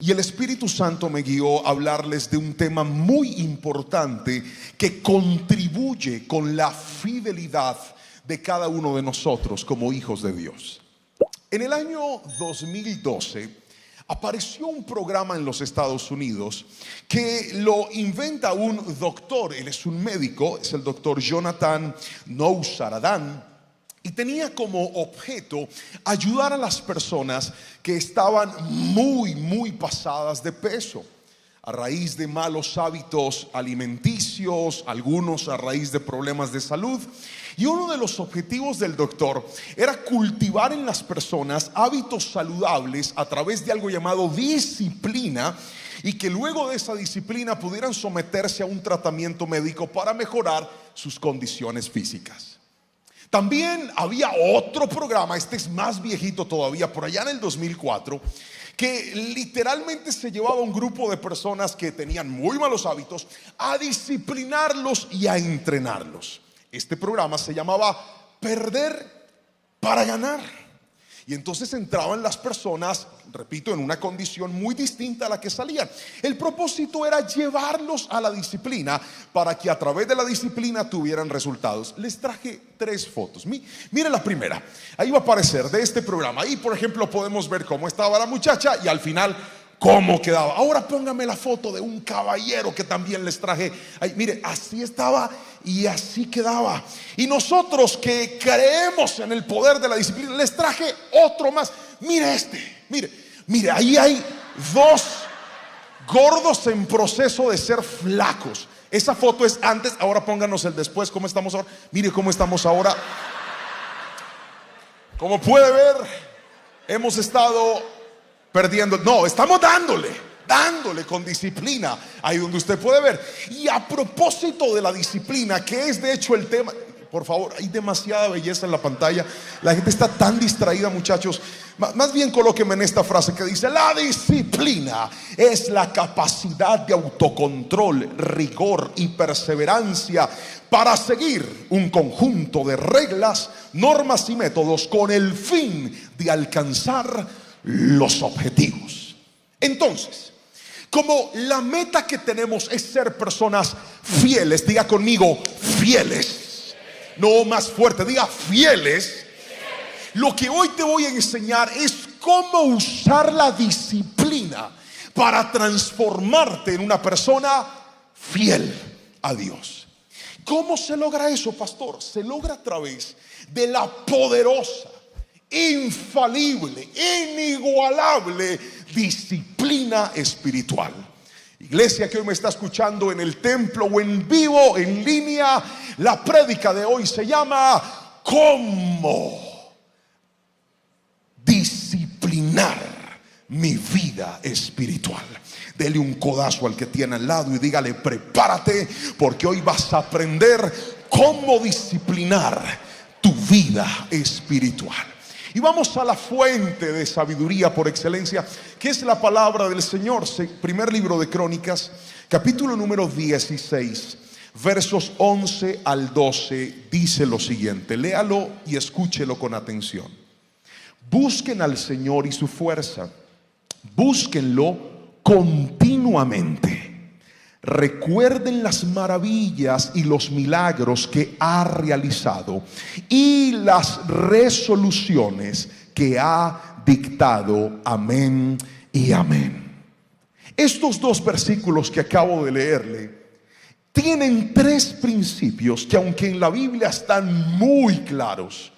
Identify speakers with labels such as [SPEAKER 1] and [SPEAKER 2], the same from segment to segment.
[SPEAKER 1] Y el Espíritu Santo me guió a hablarles de un tema muy importante que contribuye con la fidelidad de cada uno de nosotros como hijos de Dios. En el año 2012 apareció un programa en los Estados Unidos que lo inventa un doctor. Él es un médico, es el doctor Jonathan Nousaradan. Y tenía como objeto ayudar a las personas que estaban muy pasadas de peso, a raíz de malos hábitos alimenticios, algunos a raíz de problemas de salud. Y uno de los objetivos del doctor era cultivar en las personas hábitos saludables a través de algo llamado disciplina, y que luego de esa disciplina pudieran someterse a un tratamiento médico para mejorar sus condiciones físicas. También había otro programa, este es más viejito todavía, por allá en el 2004, que literalmente se llevaba a un grupo de personas que tenían muy malos hábitos a disciplinarlos y a entrenarlos. Este programa se llamaba Perder para Ganar. Y entonces entraban las personas, repito, en una condición muy distinta a la que salían. El propósito era llevarlos a la disciplina para que a través de la disciplina tuvieran resultados. Les traje 3 fotos. Mire la primera, ahí va a aparecer de este programa. Ahí, por ejemplo, podemos ver cómo estaba la muchacha y al final cómo quedaba. Ahora póngame la foto de un caballero que también les traje. Ay, mire, así estaba y así quedaba. Y nosotros que creemos en el poder de la disciplina, les traje otro más. Mire este, mire, ahí hay 2 gordos en proceso de ser flacos. Esa foto es antes, ahora pónganos el después. ¿Cómo estamos ahora? Mire cómo estamos ahora. Como puede ver, hemos estado perdiendo, no, estamos dándole con disciplina, ahí donde usted puede ver. Y a propósito de la disciplina, que es de hecho el tema, por favor, hay demasiada belleza en la pantalla, la gente está tan distraída, muchachos. Más bien colóquenme en esta frase que dice: la disciplina es la capacidad de autocontrol, rigor y perseverancia para seguir un conjunto de reglas, normas y métodos con el fin de alcanzar los objetivos. Entonces, como la meta que tenemos es ser personas fieles, diga conmigo, fieles. No, más fuerte, diga fieles. Lo que hoy te voy a enseñar es cómo usar la disciplina para transformarte en una persona fiel a Dios. ¿Cómo se logra eso, pastor? Se logra a través de la poderosa, infalible, inigualable disciplina espiritual. Iglesia que hoy me está escuchando en el templo o en vivo, en línea, la prédica de hoy se llama ¿cómo disciplinar mi vida espiritual? Dele un codazo al que tiene al lado y dígale: prepárate, porque hoy vas a aprender cómo disciplinar tu vida espiritual. Y vamos a la fuente de sabiduría por excelencia, que es la palabra del Señor. Primer libro de Crónicas, capítulo número 16, versos 11 al 12, dice lo siguiente. Léalo y escúchelo con atención. Busquen al Señor y su fuerza, búsquenlo continuamente. Recuerden las maravillas y los milagros que ha realizado y las resoluciones que ha dictado. Amén y amén. Estos 2 versículos que acabo de leerle tienen 3 principios que, aunque en la Biblia están muy claros,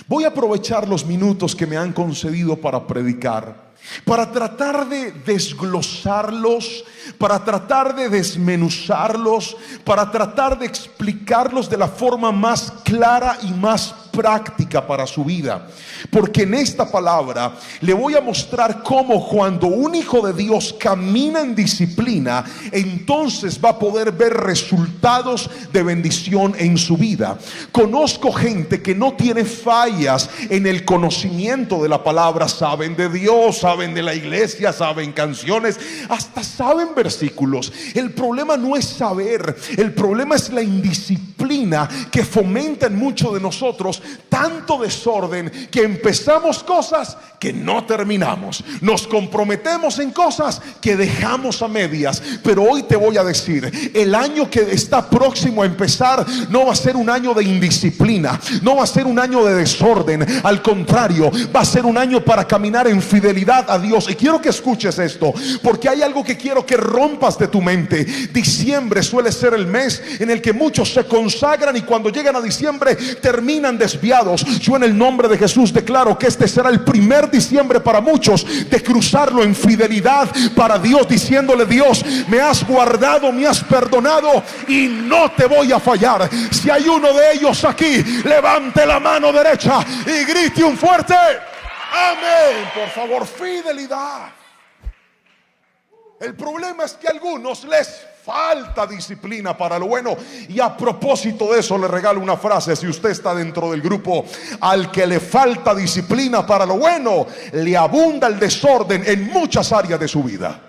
[SPEAKER 1] voy a aprovechar los minutos que me han concedido para predicar, para tratar de desglosarlos, para tratar de desmenuzarlos, para tratar de explicarlos de la forma más clara y más práctica para su vida. Porque en esta palabra le voy a mostrar cómo cuando un hijo de Dios camina en disciplina, entonces va a poder ver resultados de bendición en su vida. Conozco gente que no tiene fallas en el conocimiento de la palabra, saben de Dios, saben saben de la iglesia, saben canciones, hasta saben versículos. El problema no es saber, el problema es la indisciplina que fomenta en muchos de nosotros tanto desorden que empezamos cosas que no terminamos, nos comprometemos en cosas que dejamos a medias. Pero hoy te voy a decir, el año que está próximo a empezar no va a ser un año de indisciplina, no va a ser un año de desorden, al contrario, va a ser un año para caminar en fidelidad a Dios. Y quiero que escuches esto, porque hay algo que quiero que rompas de tu mente. Diciembre suele ser el mes en el que muchos se consagran y cuando llegan a diciembre terminan desviados. Yo en el nombre de Jesús declaro que este será el primer diciembre para muchos de cruzarlo en fidelidad para Dios, diciéndole: Dios, me has guardado, me has perdonado y no te voy a fallar. Si hay uno de ellos aquí, levante la mano derecha y grite un fuerte amén. Por favor, fidelidad. El problema es que a algunos les falta disciplina para lo bueno. Y a propósito de eso, le regalo una frase. Si usted está dentro del grupo: al que le falta disciplina para lo bueno, le abunda el desorden en muchas áreas de su vida.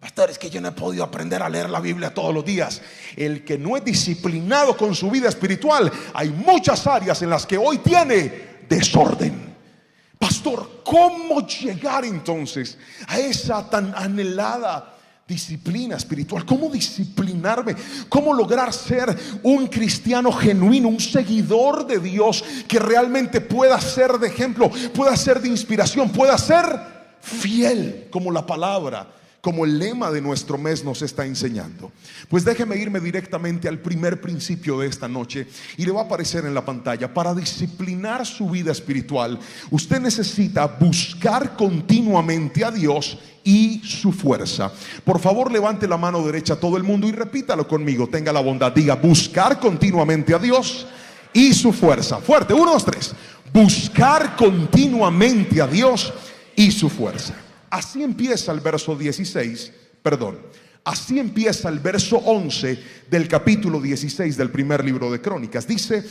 [SPEAKER 1] Pastor, es que yo no he podido aprender a leer la Biblia todos los días. El que no es disciplinado con su vida espiritual, hay muchas áreas en las que hoy tiene desorden. Pastor, ¿cómo llegar entonces a esa tan anhelada disciplina espiritual? ¿Cómo disciplinarme? ¿Cómo lograr ser un cristiano genuino, un seguidor de Dios que realmente pueda ser de ejemplo, pueda ser de inspiración, pueda ser fiel como la palabra, como el lema de nuestro mes nos está enseñando? Pues déjeme irme directamente al primer principio de esta noche y le va a aparecer en la pantalla. Para disciplinar su vida espiritual, usted necesita buscar continuamente a Dios y su fuerza. Por favor, levante la mano derecha todo el mundo y repítalo conmigo. Tenga la bondad, diga: buscar continuamente a Dios y su fuerza. Fuerte, 1, 2, 3. Buscar continuamente a Dios y su fuerza. Así empieza el verso 16, así empieza el verso 11 del capítulo 16 del primer libro de Crónicas. Dice: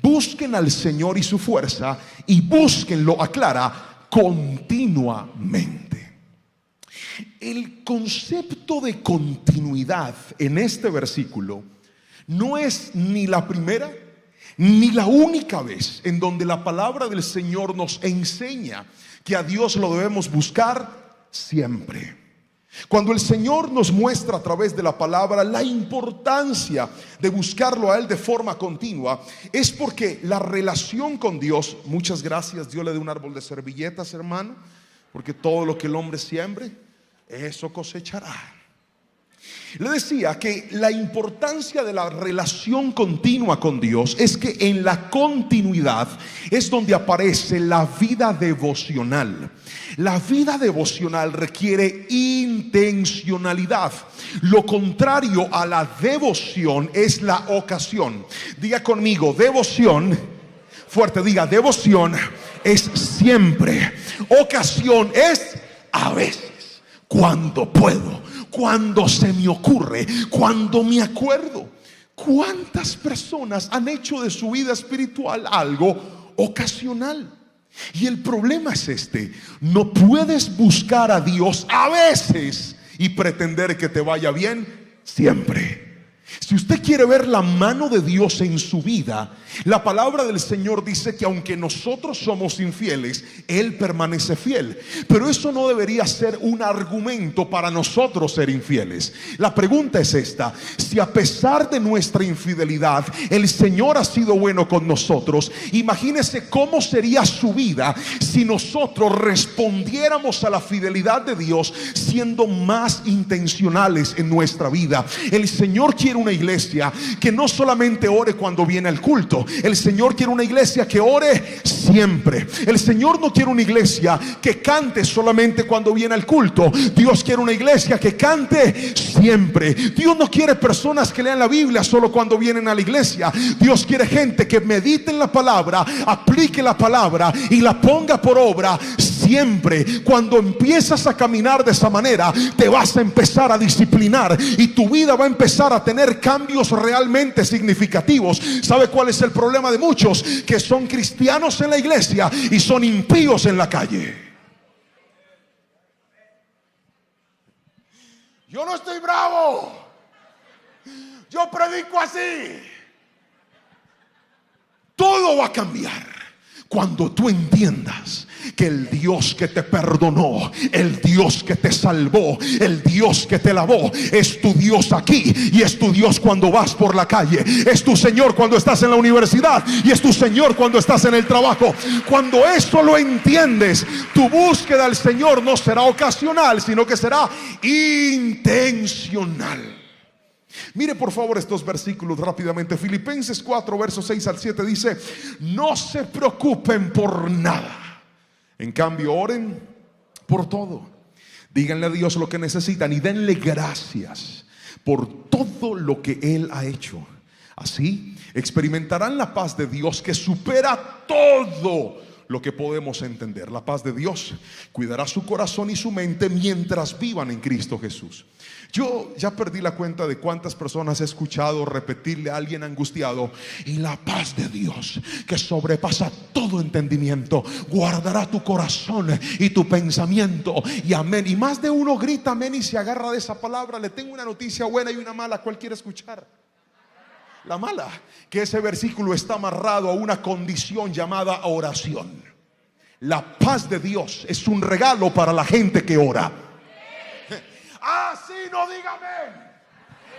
[SPEAKER 1] busquen al Señor y su fuerza, y búsquenlo, aclara, continuamente. El concepto de continuidad en este versículo no es ni la primera ni la única vez en donde la palabra del Señor nos enseña que a Dios lo debemos buscar siempre. Cuando el Señor nos muestra a través de la palabra la importancia de buscarlo a Él de forma continua, es porque la relación con Dios, muchas gracias, Dios le dé un árbol de servilletas, hermano, porque todo lo que el hombre siembre, eso cosechará. Le decía que la importancia de la relación continua con Dios es que en la continuidad es donde aparece la vida devocional. La vida devocional requiere intencionalidad. Lo contrario a la devoción es la ocasión. Diga conmigo: devoción, fuerte, diga: devoción es siempre. Ocasión es a veces, cuando puedo, cuando se me ocurre, cuando me acuerdo. ¿Cuántas personas han hecho de su vida espiritual algo ocasional? Y el problema es este: no puedes buscar a Dios a veces y pretender que te vaya bien siempre. Si usted quiere ver la mano de Dios en su vida, la palabra del Señor dice que aunque nosotros somos infieles, Él permanece fiel. Pero eso no debería ser un argumento para nosotros ser infieles. La pregunta es esta: si a pesar de nuestra infidelidad el Señor ha sido bueno con nosotros, imagínese cómo sería su vida si nosotros respondiéramos a la fidelidad de Dios siendo más intencionales en nuestra vida. El Señor quiere una iglesia que no solamente ore cuando viene al culto. El Señor quiere una iglesia que ore siempre. El Señor no quiere una iglesia que cante solamente cuando viene al culto. Dios quiere una iglesia que cante siempre. Dios no quiere personas que lean la Biblia solo cuando vienen a la iglesia. Dios quiere gente que medite en la palabra, aplique la palabra y la ponga por obra siempre. Cuando empiezas a caminar de esa manera, te vas a empezar a disciplinar y tu vida va a empezar a tener cambios realmente significativos. ¿Sabe cuál es el problema de muchos? Que son cristianos en la iglesia y son impíos en la calle. Yo no estoy bravo. Yo predico así. Todo va a cambiar cuando tú entiendas que el Dios que te perdonó, el Dios que te salvó, el Dios que te lavó, es tu Dios aquí y es tu Dios cuando vas por la calle, es tu Señor cuando estás en la universidad y es tu Señor cuando estás en el trabajo. Cuando eso lo entiendes, tu búsqueda al Señor no será ocasional, sino que será intencional. Mire por favor estos versículos rápidamente. Filipenses 4 versos 6 al 7 dice: no se preocupen por nada, en cambio oren por todo. Díganle a Dios lo que necesitan y denle gracias por todo lo que Él ha hecho. Así experimentarán la paz de Dios que supera todo lo que podemos entender. La paz de Dios cuidará su corazón y su mente mientras vivan en Cristo Jesús. Yo ya perdí la cuenta de cuántas personas he escuchado repetirle a alguien angustiado: y la paz de Dios que sobrepasa todo entendimiento guardará tu corazón y tu pensamiento. Y amén. Y más de uno grita amén y se agarra de esa palabra. Le tengo una noticia buena y una mala. ¿Cuál quiere escuchar? La mala, que ese versículo está amarrado a una condición llamada oración. La paz de Dios es un regalo para la gente que ora. Ah, sí, no diga amén.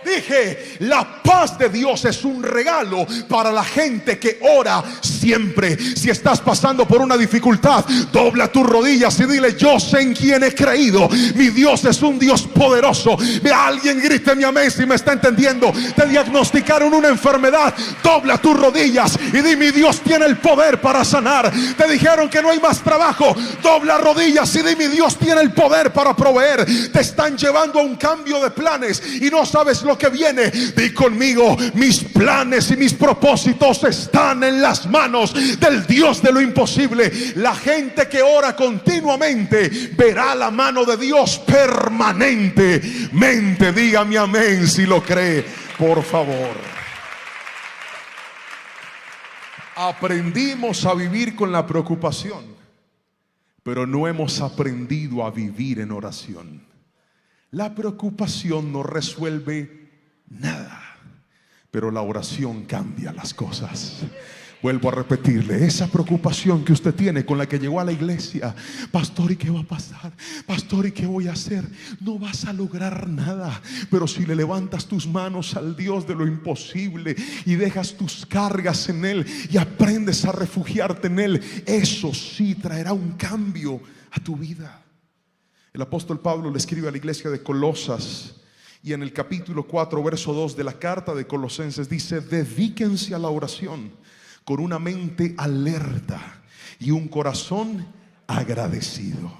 [SPEAKER 1] Dije, la paz de Dios es un regalo para la gente que ora siempre. Si estás pasando por una dificultad, dobla tus rodillas y dile: yo sé en quién he creído. Mi Dios es un Dios poderoso. Ve a alguien, grite mi amén si me está entendiendo. Te diagnosticaron una enfermedad, dobla tus rodillas y di: mi Dios tiene el poder para sanar. Te dijeron que no hay más trabajo, dobla rodillas y di: mi Dios tiene el poder para proveer. Te están llevando a un cambio de planes y no sabes lo que viene. Di conmigo: mis planes y mis propósitos están en las manos del Dios de lo imposible. La gente que ora continuamente verá la mano de Dios permanentemente. Dígame amén si lo cree, por favor. Aprendimos a vivir con la preocupación, pero no hemos aprendido a vivir en oración. La preocupación no resuelve nada, pero la oración cambia las cosas. Vuelvo a repetirle: esa preocupación que usted tiene con la que llegó a la iglesia: pastor, ¿y qué va a pasar? Pastor, ¿y qué voy a hacer? No vas a lograr nada. Pero si le levantas tus manos al Dios de lo imposible y dejas tus cargas en Él y aprendes a refugiarte en Él, eso sí traerá un cambio a tu vida. El apóstol Pablo le escribe a la iglesia de Colosas, y en el capítulo 4 verso 2 de la carta de Colosenses dice: dedíquense a la oración con una mente alerta y un corazón agradecido.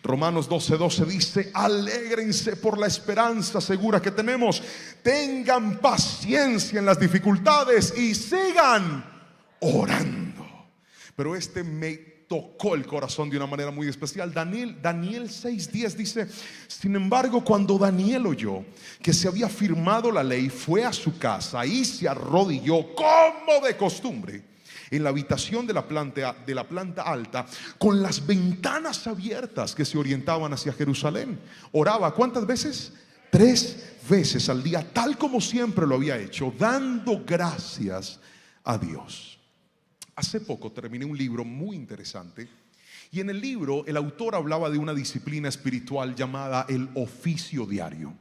[SPEAKER 1] Romanos 12:12 dice: alégrense por la esperanza segura que tenemos, tengan paciencia en las dificultades y sigan orando. Pero me tocó el corazón de una manera muy especial. Daniel 6:10 dice: sin embargo, cuando Daniel oyó que se había firmado la ley, fue a su casa y se arrodilló como de costumbre en la habitación de la planta alta, con las ventanas abiertas que se orientaban hacia Jerusalén. Oraba, ¿cuántas veces? 3 veces al día, tal como siempre lo había hecho, dando gracias a Dios. Hace poco terminé un libro muy interesante, y en el libro el autor hablaba de una disciplina espiritual llamada el oficio diario.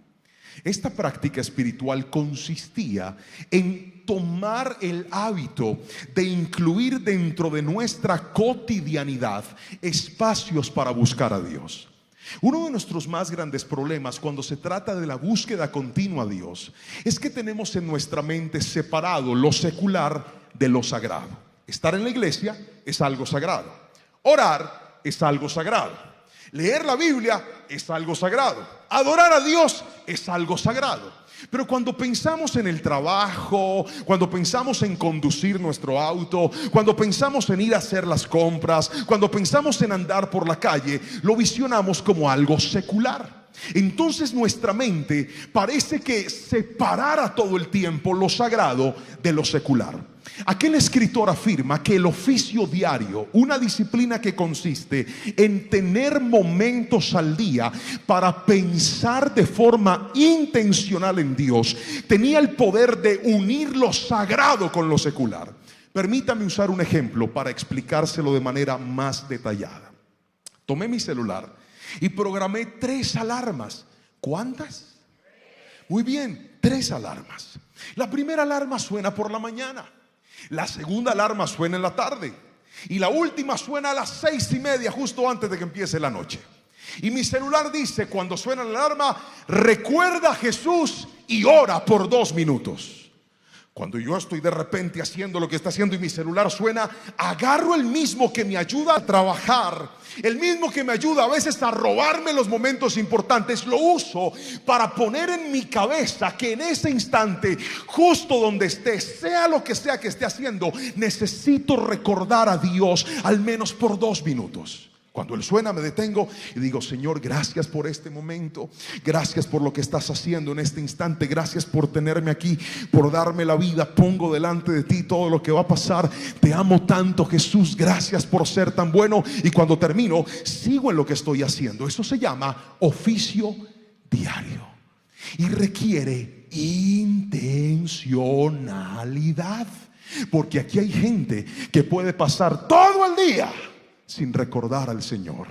[SPEAKER 1] Esta práctica espiritual consistía en tomar el hábito de incluir dentro de nuestra cotidianidad espacios para buscar a Dios. Uno de nuestros más grandes problemas cuando se trata de la búsqueda continua a Dios es que tenemos en nuestra mente separado lo secular de lo sagrado. Estar en la iglesia es algo sagrado. Orar es algo sagrado. Leer la Biblia es algo sagrado. Adorar a Dios es algo sagrado. Pero cuando pensamos en el trabajo, cuando pensamos en conducir nuestro auto, cuando pensamos en ir a hacer las compras, cuando pensamos en andar por la calle, lo visionamos como algo secular. Entonces nuestra mente parece que separara todo el tiempo lo sagrado de lo secular. Aquel escritor afirma que el oficio diario, una disciplina que consiste en tener momentos al día para pensar de forma intencional en Dios, tenía el poder de unir lo sagrado con lo secular. Permítame usar un ejemplo para explicárselo de manera más detallada. Tomé mi celular y programé 3 alarmas. ¿Cuántas? Muy bien, 3 alarmas. La primera alarma suena por la mañana. La segunda alarma suena en la tarde. Y la última suena a las 6:30, justo antes de que empiece la noche. Y mi celular dice, cuando suena la alarma: recuerda a Jesús y ora por 2 minutos. Cuando yo estoy de repente haciendo lo que está haciendo y mi celular suena, agarro el mismo que me ayuda a trabajar, el mismo que me ayuda a veces a robarme los momentos importantes, lo uso para poner en mi cabeza que en ese instante, justo donde esté, sea lo que sea que esté haciendo, necesito recordar a Dios al menos por 2 minutos. Cuando Él suena, me detengo y digo: Señor, gracias por este momento, gracias por lo que estás haciendo en este instante, gracias por tenerme aquí, por darme la vida. Pongo delante de ti todo lo que va a pasar. Te amo tanto, Jesús, gracias por ser tan bueno. Y cuando termino, sigo en lo que estoy haciendo. Eso se llama oficio diario y requiere intencionalidad, porque aquí hay gente que puede pasar todo el día sin recordar al Señor,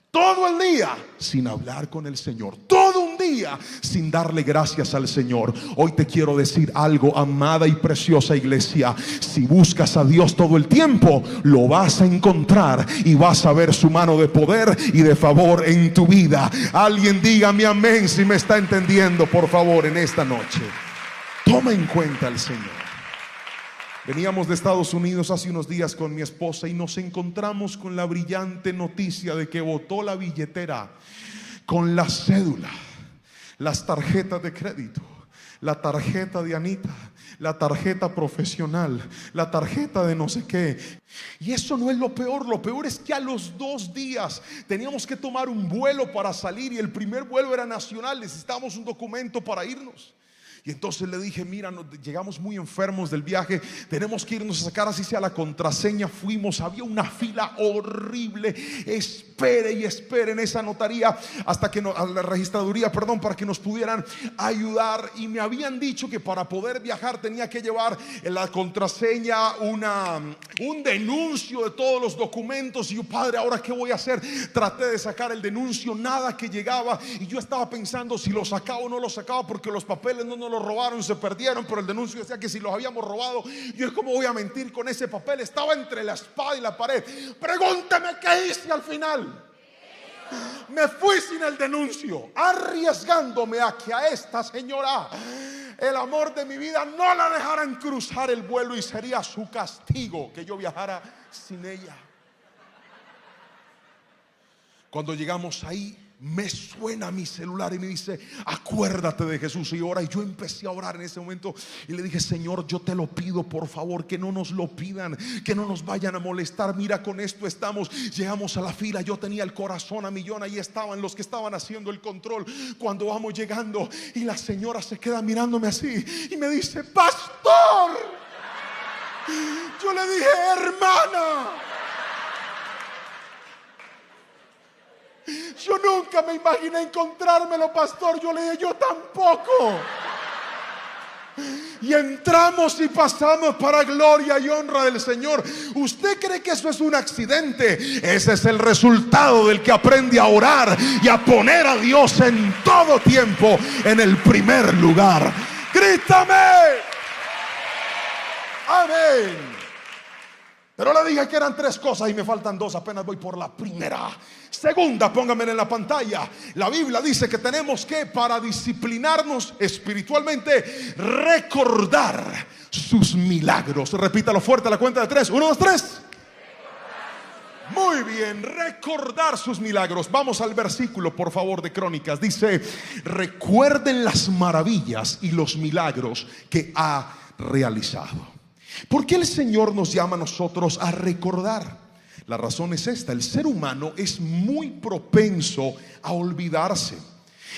[SPEAKER 1] todo el día sin hablar con el Señor, todo un día sin darle gracias al Señor. Hoy te quiero decir algo, amada y preciosa iglesia: si buscas a Dios todo el tiempo, lo vas a encontrar y vas a ver su mano de poder y de favor en tu vida. Alguien dígame amén si me está entendiendo, por favor, en esta noche. Toma en cuenta al Señor. Veníamos de Estados Unidos hace unos días con mi esposa y nos encontramos con la brillante noticia de que botó la billetera con la cédula, las tarjetas de crédito, la tarjeta de Anita, la tarjeta profesional, la tarjeta de no sé qué. Y eso no es lo peor es que a los 2 días teníamos que tomar un vuelo para salir, y el primer vuelo era nacional, necesitábamos un documento para irnos. Y entonces le dije: mira, llegamos muy enfermos del viaje, tenemos que irnos a sacar así sea la contraseña. Fuimos, había una fila horrible, espere y espere en esa notaría hasta que a la registraduría, perdón, para que nos pudieran ayudar. Y me habían dicho que para poder viajar tenía que llevar en la contraseña un denuncio de todos los documentos. Y yo: padre, ¿ahora qué voy a hacer? Traté de sacar el denuncio, nada que llegaba. Y yo estaba pensando si lo sacaba o no lo sacaba, porque los papeles no nos los robaron, se perdieron, pero el denuncio decía que si los habíamos robado. Yo: ¿cómo voy a mentir con ese papel? Estaba entre la espada y la pared. Pregúntame qué hice al final. Me fui sin el denuncio, arriesgándome a que a esta señora, el amor de mi vida, no la dejaran cruzar el vuelo, y sería su castigo que yo viajara sin ella. Cuando llegamos ahí, me suena mi celular y me dice: acuérdate de Jesús y ora. Y yo empecé a orar en ese momento y le dije: Señor, yo te lo pido, por favor, que no nos lo pidan, que no nos vayan a molestar. Mira, con esto estamos. Llegamos a la fila, yo tenía el corazón a millón. Ahí estaban los que estaban haciendo el control. Cuando vamos llegando, y la señora se queda mirándome así y me dice: pastor. Yo le dije: hermana, yo nunca me imaginé encontrármelo, pastor. Yo le dije: yo tampoco. Y entramos y pasamos para gloria y honra del Señor. ¿Usted cree que eso es un accidente? Ese es el resultado del que aprende a orar y a poner a Dios en todo tiempo en el primer lugar. ¡Grítame! Amén. Pero le dije que eran 3 cosas y me faltan 2, apenas voy por la primera. Segunda, pónganme en la pantalla. La Biblia dice que tenemos que, para disciplinarnos espiritualmente, recordar sus milagros. Repítalo fuerte a la cuenta de 3. 1, 2, 3. Muy bien, recordar sus milagros. Vamos al versículo, por favor, de Crónicas. Dice: recuerden las maravillas y los milagros que ha realizado. ¿Por qué el Señor nos llama a nosotros a recordar? La razón es esta: el ser humano es muy propenso a olvidarse.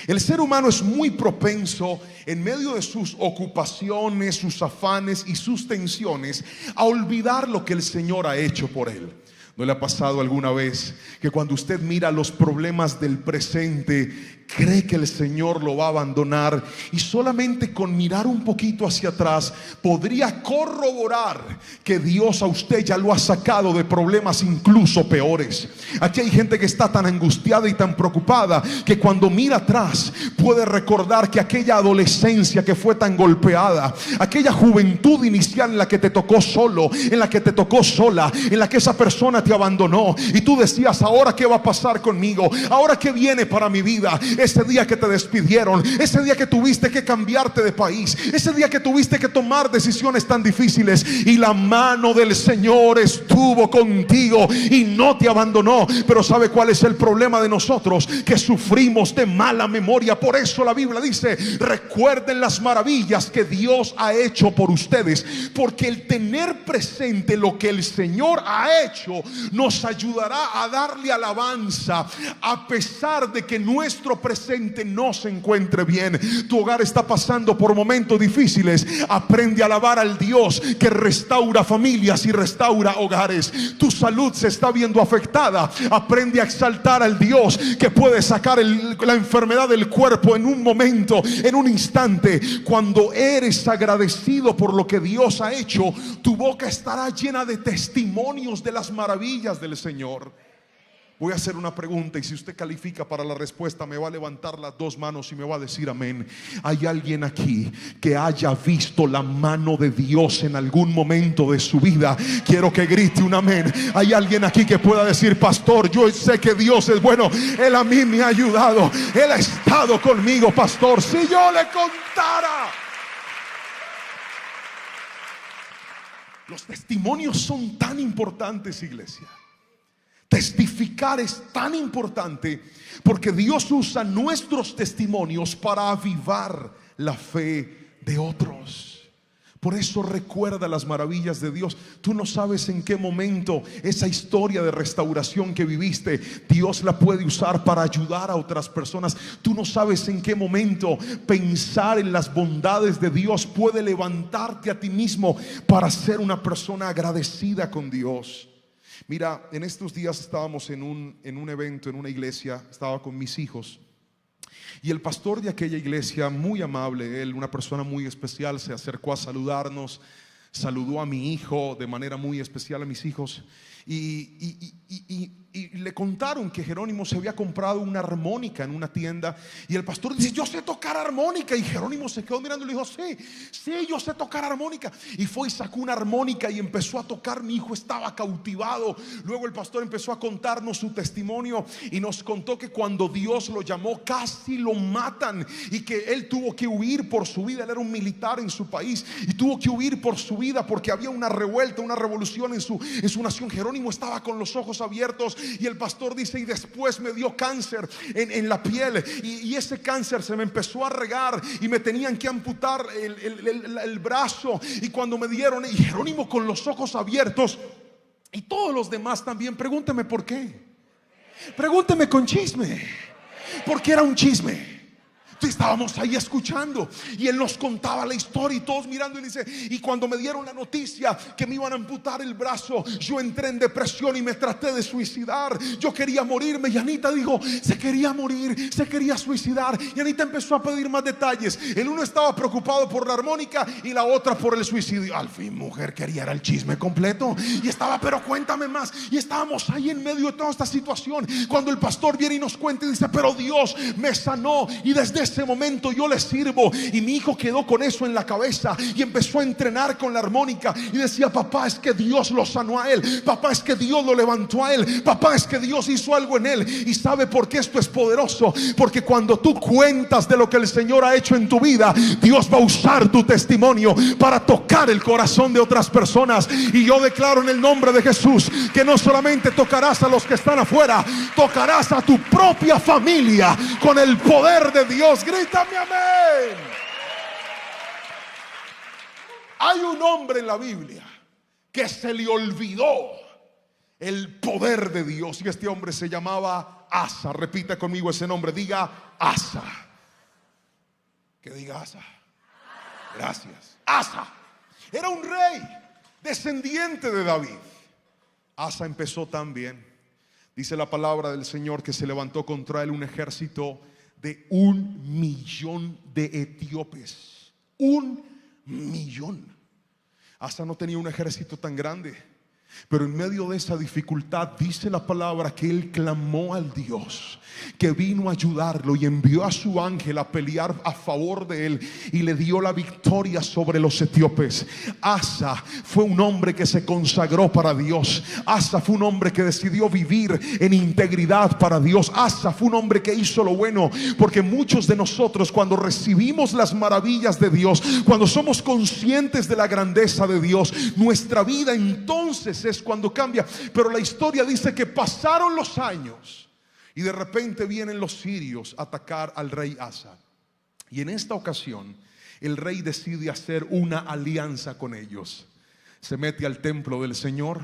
[SPEAKER 1] El ser humano es muy propenso, en medio de sus ocupaciones, sus afanes y sus tensiones, a olvidar lo que el Señor ha hecho por él. ¿No le ha pasado alguna vez que cuando usted mira los problemas del presente, cree que el Señor lo va a abandonar, y solamente con mirar un poquito hacia atrás podría corroborar que Dios a usted ya lo ha sacado de problemas incluso peores? Aquí hay gente que está tan angustiada y tan preocupada que cuando mira atrás puede recordar que aquella adolescencia que fue tan golpeada, aquella juventud inicial en la que te tocó solo, en la que te tocó sola, en la que esa persona te abandonó y tú decías: ahora qué va a pasar conmigo, ahora qué viene para mi vida. Ese día que te despidieron, ese día que tuviste que cambiarte de país, ese día que tuviste que tomar decisiones tan difíciles, y la mano del Señor estuvo contigo y no te abandonó. Pero ¿sabe cuál es el problema de nosotros? Que sufrimos de mala memoria. Por eso la Biblia dice: recuerden las maravillas que Dios ha hecho por ustedes, porque el tener presente lo que el Señor ha hecho nos ayudará a darle alabanza a pesar de que nuestro presente no se encuentre bien. Tu hogar está pasando por momentos difíciles. Aprende a alabar al Dios que restaura familias y restaura hogares. Tu salud se está viendo afectada. Aprende a exaltar al Dios que puede sacar la enfermedad del cuerpo en un momento, en un instante. Cuando eres agradecido por lo que Dios ha hecho, tu boca estará llena de testimonios de las maravillas del Señor. Voy a hacer una pregunta, y si usted califica para la respuesta, me va a levantar las dos manos y me va a decir amén. ¿Hay alguien aquí que haya visto la mano de Dios en algún momento de su vida? Quiero que grite un amén. ¿Hay alguien aquí que pueda decir: pastor, yo sé que Dios es bueno, Él a mí me ha ayudado, Él ha estado conmigo, pastor? Si yo le contara. Los testimonios son tan importantes, iglesia. Testificar es tan importante porque Dios usa nuestros testimonios para avivar la fe de otros. Por eso recuerda las maravillas de Dios. Tú no sabes en qué momento esa historia de restauración que viviste, Dios la puede usar para ayudar a otras personas. Tú no sabes en qué momento pensar en las bondades de Dios puede levantarte a ti mismo para ser una persona agradecida con Dios. Mira, en estos días estábamos en un evento, en una iglesia. Estaba con mis hijos, y el pastor de aquella iglesia, muy amable, él, una persona muy especial, se acercó a saludarnos. Saludó a mi hijo de manera muy especial, a mis hijos, y le contaron que Jerónimo se había comprado una armónica en una tienda. Y el pastor dice: yo sé tocar armónica. Y Jerónimo se quedó mirando y le dijo: sí, yo sé tocar armónica. Y fue y sacó una armónica y empezó a tocar. Mi hijo estaba cautivado. Luego el pastor empezó a contarnos su testimonio y nos contó que cuando Dios lo llamó casi lo matan, y que él tuvo que huir por su vida. Él era un militar en su país y tuvo que huir por su vida porque había una revuelta, una revolución en su nación. Jerónimo estaba con los ojos abiertos, y el pastor dice: y después me dio cáncer en la piel, y ese cáncer se me empezó a regar y me tenían que amputar el brazo. Y cuando me dieron, y Jerónimo con los ojos abiertos, y todos los demás también. Pregúnteme por qué, pregúnteme con chisme, porque era un chisme. Estábamos ahí escuchando y él nos contaba la historia y todos mirando, y dice: y cuando me dieron la noticia que me iban a amputar el brazo, yo entré en depresión y me traté de suicidar. Yo quería morirme. Y Anita dijo: se quería morir, se quería suicidar. Y Anita empezó a pedir más detalles. El uno estaba preocupado por la armónica y la otra por el suicidio. Al fin, mujer, quería era el chisme completo y estaba: pero cuéntame más. Y estábamos ahí en medio de toda esta situación cuando el pastor viene y nos cuenta y dice: pero Dios me sanó, y desde ese momento yo le sirvo. Y mi hijo quedó con eso en la cabeza y empezó a entrenar con la armónica y decía: papá, es que Dios lo sanó a él, papá, es que Dios lo levantó a él, papá, es que Dios hizo algo en él. Y sabe por qué esto es poderoso: porque cuando tú cuentas de lo que el Señor ha hecho en tu vida, Dios va a usar tu testimonio para tocar el corazón de otras personas. Y yo declaro en el nombre de Jesús que no solamente tocarás a los que están afuera, tocarás a tu propia familia con el poder de Dios. Grítame amén. Hay un hombre en la Biblia que se le olvidó el poder de Dios, y este hombre se llamaba Asa. Repita conmigo ese nombre, diga: Asa. diga Asa. Gracias. Asa era un rey descendiente de David. Asa empezó tan bien. Dice la palabra del Señor que se levantó contra él un ejército de 1.000.000 de etíopes. 1.000.000. Asa no tenía un ejército tan grande, pero en medio de esa dificultad dice la palabra que él clamó al Dios que vino a ayudarlo y envió a su ángel a pelear a favor de él y le dio la victoria sobre los etíopes. Asa fue un hombre que se consagró para Dios. Asa fue un hombre que decidió vivir en integridad para Dios. Asa fue un hombre que hizo lo bueno, porque muchos de nosotros, cuando recibimos las maravillas de Dios, cuando somos conscientes de la grandeza de Dios, nuestra vida entonces es cuando cambia. Pero la historia dice que pasaron los años y de repente vienen los sirios a atacar al rey Asa. Y en esta ocasión el rey decide hacer una alianza con ellos. Se mete al templo del Señor,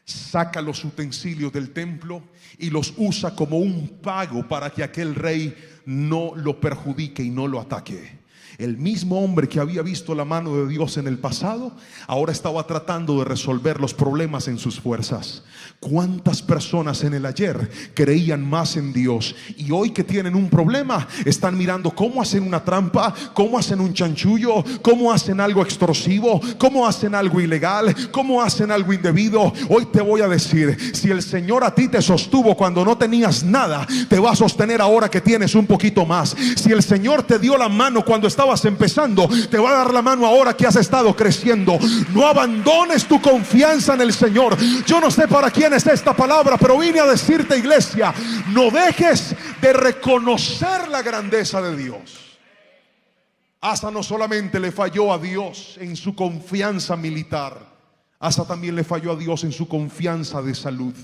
[SPEAKER 1] saca los utensilios del templo y los usa como un pago para que aquel rey no lo perjudique y no lo ataque. El mismo hombre que había visto la mano de Dios en el pasado, ahora estaba tratando de resolver los problemas en sus fuerzas. ¿Cuántas personas en el ayer creían más en Dios y hoy que tienen un problema están mirando cómo hacen una trampa, cómo hacen un chanchullo, cómo hacen algo extorsivo, cómo hacen algo ilegal, cómo hacen algo indebido? Hoy te voy a decir, si el Señor a ti te sostuvo cuando no tenías nada, te va a sostener ahora que tienes un poquito más. Si el Señor te dio la mano cuando estabas empezando, te va a dar la mano ahora que has estado creciendo. No abandones tu confianza en el Señor. Yo no sé para quién es esta palabra, pero vine a decirte, iglesia, no dejes de reconocer la grandeza de Dios. Asa no solamente le falló a Dios en su confianza militar, Asa también le falló a Dios en su confianza de salud.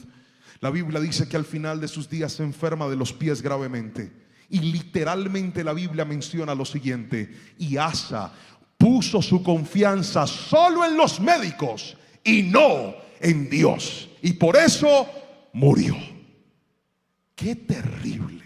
[SPEAKER 1] La Biblia dice que al final de sus días se enferma de los pies gravemente. Y literalmente la Biblia menciona lo siguiente: y Asa puso su confianza solo en los médicos y no en Dios, y por eso murió. Qué terrible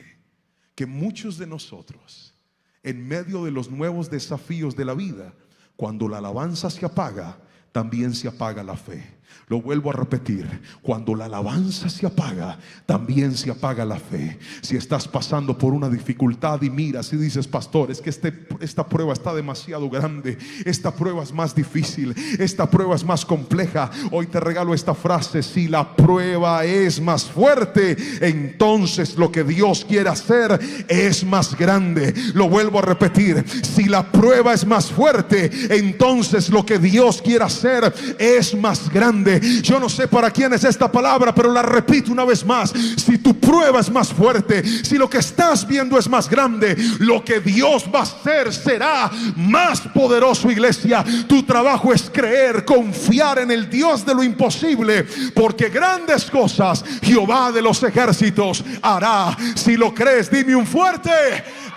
[SPEAKER 1] que muchos de nosotros, en medio de los nuevos desafíos de la vida, cuando la alabanza se apaga, también se apaga la fe. Lo vuelvo a repetir: cuando la alabanza se apaga, también se apaga la fe. Si estás pasando por una dificultad y miras y dices, pastor, es que esta prueba está demasiado grande, esta prueba es más difícil, esta prueba es más compleja, hoy te regalo esta frase: si la prueba es más fuerte, entonces lo que Dios quiere hacer es más grande. Lo vuelvo a repetir: si la prueba es más fuerte, entonces lo que Dios quiere hacer es más grande. Yo no sé para quién es esta palabra, pero la repito una vez más: si tu prueba es más fuerte, si lo que estás viendo es más grande, lo que Dios va a hacer será más poderoso, iglesia. Tu trabajo es creer, confiar en el Dios de lo imposible, porque grandes cosas Jehová de los ejércitos hará. Si lo crees, dime un fuerte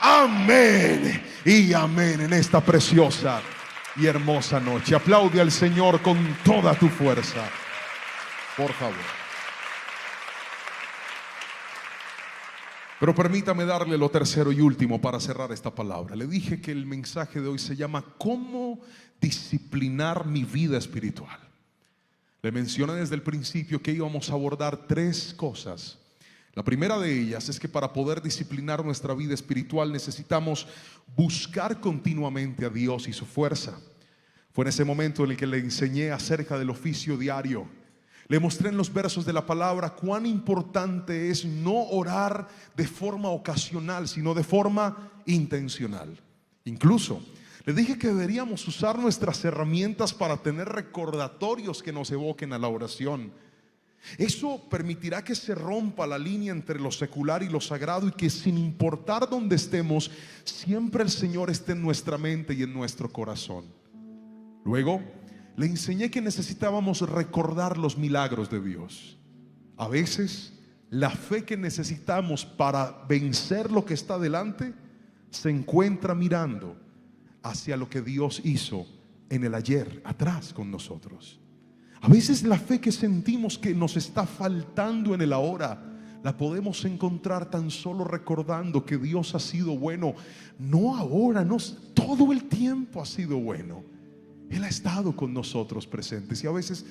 [SPEAKER 1] amén y amén en esta preciosa y hermosa noche. Aplaude al Señor con toda tu fuerza, por favor. Pero permítame darle lo tercero y último para cerrar esta palabra. Le dije que el mensaje de hoy se llama ¿cómo disciplinar mi vida espiritual? Le mencioné desde el principio que íbamos a abordar 3 cosas. La primera de ellas es que para poder disciplinar nuestra vida espiritual necesitamos buscar continuamente a Dios y su fuerza. Fue en ese momento en el que le enseñé acerca del oficio diario. Le mostré en los versos de la palabra cuán importante es no orar de forma ocasional, sino de forma intencional. Incluso le dije que deberíamos usar nuestras herramientas para tener recordatorios que nos evoquen a la oración. Eso permitirá que se rompa la línea entre lo secular y lo sagrado, y que sin importar dónde estemos, siempre el Señor esté en nuestra mente y en nuestro corazón. Luego le enseñé que necesitábamos recordar los milagros de Dios. A veces la fe que necesitamos para vencer lo que está delante se encuentra mirando hacia lo que Dios hizo en el ayer, atrás con nosotros. A veces la fe que sentimos que nos está faltando en el ahora la podemos encontrar tan solo recordando que Dios ha sido bueno, no ahora, no, todo el tiempo ha sido bueno. Él ha estado con nosotros presentes, y a veces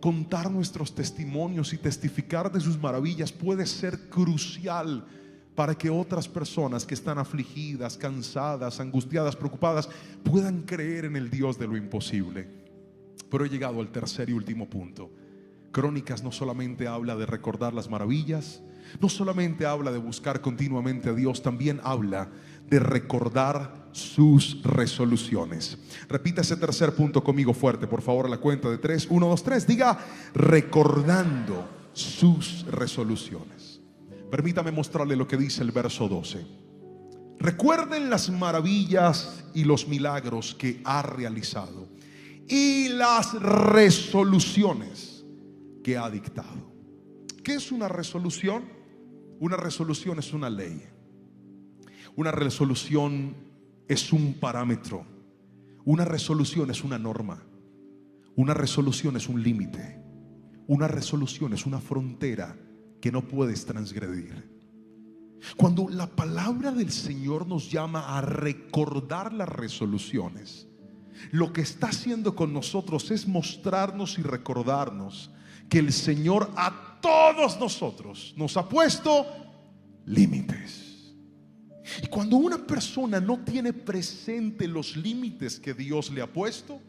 [SPEAKER 1] contar nuestros testimonios y testificar de sus maravillas puede ser crucial para que otras personas que están afligidas, cansadas, angustiadas, preocupadas, puedan creer en el Dios de lo imposible. Pero he llegado al tercer y último punto. Crónicas no solamente habla de recordar las maravillas, no solamente habla de buscar continuamente a Dios, también habla de recordar sus resoluciones. Repita ese tercer punto conmigo fuerte, por favor, a la cuenta de 3. 1, 2, 3. Diga: recordando sus resoluciones. Permítame mostrarle lo que dice el verso 12. Recuerden las maravillas y los milagros que ha realizado y las resoluciones que ha dictado. ¿Qué es una resolución? Una resolución es una ley. Una resolución es un parámetro. Una resolución es una norma. Una resolución es un límite. Una resolución es una frontera que no puedes transgredir. Cuando la palabra del Señor nos llama a recordar las resoluciones, lo que está haciendo con nosotros es mostrarnos y recordarnos que el Señor a todos nosotros nos ha puesto límites. Y cuando una persona no tiene presente los límites que Dios le ha puesto,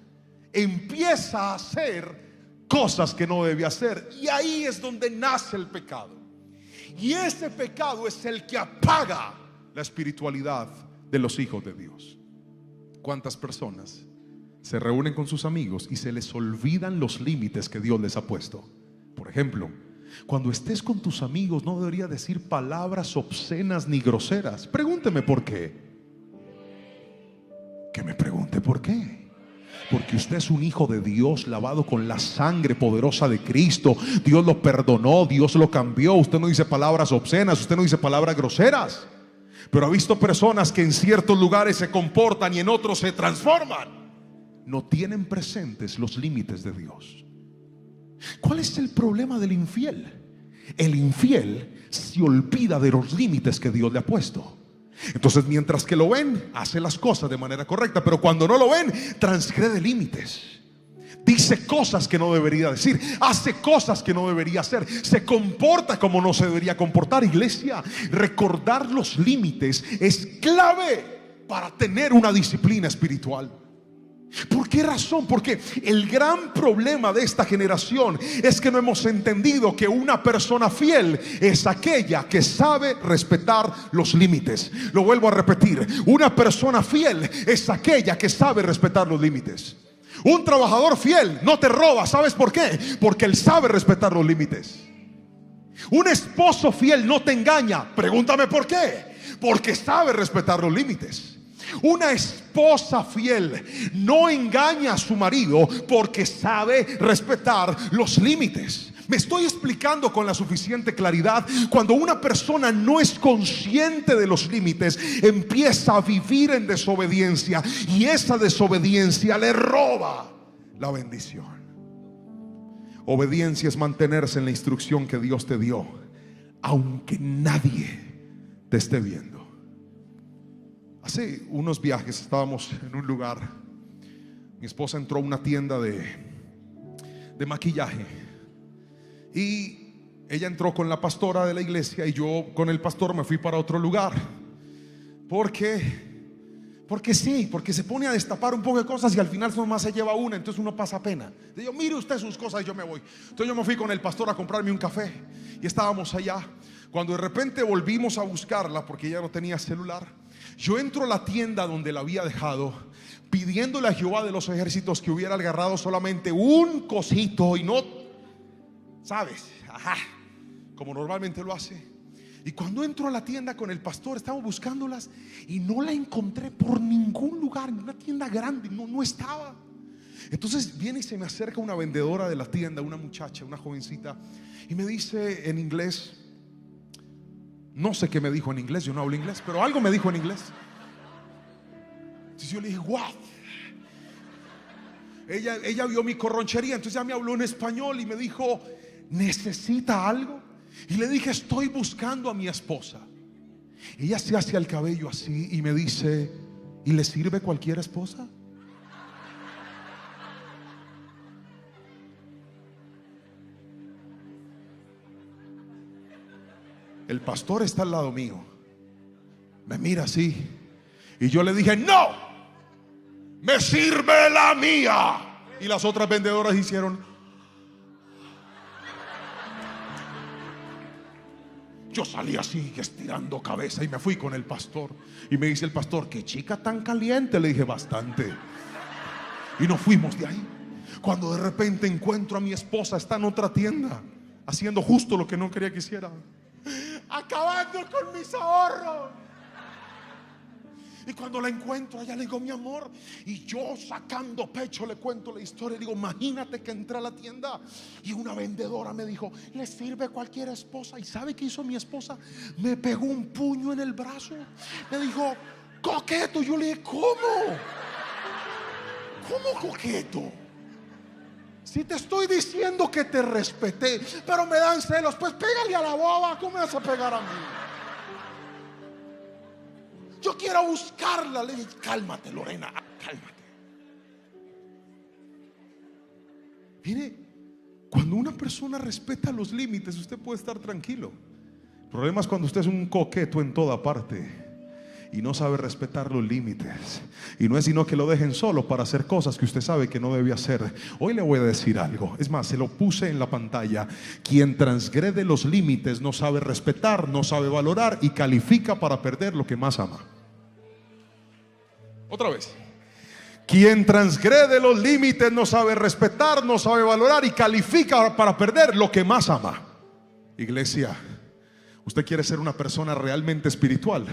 [SPEAKER 1] empieza a hacer cosas que no debe hacer, y ahí es donde nace el pecado. Y ese pecado es el que apaga la espiritualidad de los hijos de Dios. ¿Cuántas personas se reúnen con sus amigos y se les olvidan los límites que Dios les ha puesto? Por ejemplo, cuando estés con tus amigos no deberías decir palabras obscenas ni groseras. Pregúnteme por qué. Que me pregunte por qué. Porque usted es un hijo de Dios, lavado con la sangre poderosa de Cristo. Dios lo perdonó, Dios lo cambió. Usted no dice palabras obscenas, usted no dice palabras groseras. Pero ha visto personas que en ciertos lugares se comportan y en otros se transforman. No tienen presentes los límites de Dios. ¿Cuál es el problema del infiel? El infiel se olvida de los límites que Dios le ha puesto. Entonces, mientras que lo ven, hace las cosas de manera correcta, pero cuando no lo ven, transgrede límites. Dice cosas que no debería decir, hace cosas que no debería hacer, se comporta como no se debería comportar. Iglesia, recordar los límites es clave para tener una disciplina espiritual. ¿Por qué razón? Porque el gran problema de esta generación es que no hemos entendido que una persona fiel es aquella que sabe respetar los límites. Lo vuelvo a repetir: una persona fiel es aquella que sabe respetar los límites. Un trabajador fiel no te roba. ¿Sabes por qué? Porque él sabe respetar los límites. Un esposo fiel no te engaña. Pregúntame por qué. Porque sabe respetar los límites. Una esposa fiel no engaña a su marido porque sabe respetar los límites. Me estoy explicando con la suficiente claridad. Cuando una persona no es consciente de los límites, empieza a vivir en desobediencia, y esa desobediencia le roba la bendición. Obediencia es mantenerse en la instrucción que Dios te dio, aunque nadie te esté viendo. Hace unos viajes estábamos en un lugar. Mi esposa entró a una tienda de maquillaje, y ella entró con la pastora de la iglesia, y yo con el pastor me fui para otro lugar. Porque sí, porque se pone a destapar un poco de cosas y al final nomás se lleva una, entonces uno pasa pena. Yo: mire usted sus cosas y yo me voy. Entonces yo me fui con el pastor a comprarme un café, y estábamos allá, cuando de repente volvimos a buscarla porque ella no tenía celular. Yo entro a la tienda donde la había dejado, pidiéndole a Jehová de los ejércitos que hubiera agarrado solamente un cosito y no, ¿sabes? Ajá, como normalmente lo hace. Y cuando entro a la tienda con el pastor, estamos buscándolas y no la encontré por ningún lugar. En una tienda grande no estaba. Entonces viene y se me acerca una vendedora de la tienda, una muchacha, una jovencita, y me dice en inglés, no sé qué me dijo en inglés, yo no hablo inglés, pero algo me dijo en inglés. Entonces yo le dije: what? Ella vio mi corronchería, entonces ya me habló en español y me dijo: ¿necesita algo? Y le dije, estoy buscando a mi esposa. Ella se hace el cabello así y me dice, ¿y le sirve cualquier esposa? El pastor está al lado mío, me mira así, y yo le dije, no, me sirve la mía. Y las otras vendedoras hicieron. Yo salí así, estirando cabeza, y me fui con el pastor. Y me dice el pastor, qué chica tan caliente. Le dije, bastante. Y nos fuimos de ahí. Cuando de repente encuentro a mi esposa, está en otra tienda, haciendo justo lo que no quería que hiciera, acabando con mis ahorros. Y cuando la encuentro allá, le digo, mi amor, y yo sacando pecho le cuento la historia. Digo, imagínate que entré a la tienda y una vendedora me dijo, le sirve cualquier esposa. ¿Y sabe qué hizo mi esposa? Me pegó un puño en el brazo. Me dijo, coqueto. Yo le dije, ¿cómo? ¿Cómo coqueto? Si te estoy diciendo que te respeté, pero me dan celos. Pues pégale a la boba. ¿Cómo me vas a pegar a mí? Yo quiero buscarla. Le dije, cálmate, Lorena, cálmate. Mire, cuando una persona respeta los límites, usted puede estar tranquilo. El problema es cuando usted es un coqueto en toda parte y no sabe respetar los límites. Y no es sino que lo dejen solo para hacer cosas que usted sabe que no debe hacer. Hoy le voy a decir algo. Es más, se lo puse en la pantalla. Quien transgrede los límites no sabe respetar, no sabe valorar y califica para perder lo que más ama. Otra vez. Quien transgrede los límites no sabe respetar, no sabe valorar y califica para perder lo que más ama. Iglesia, usted quiere ser una persona realmente espiritual.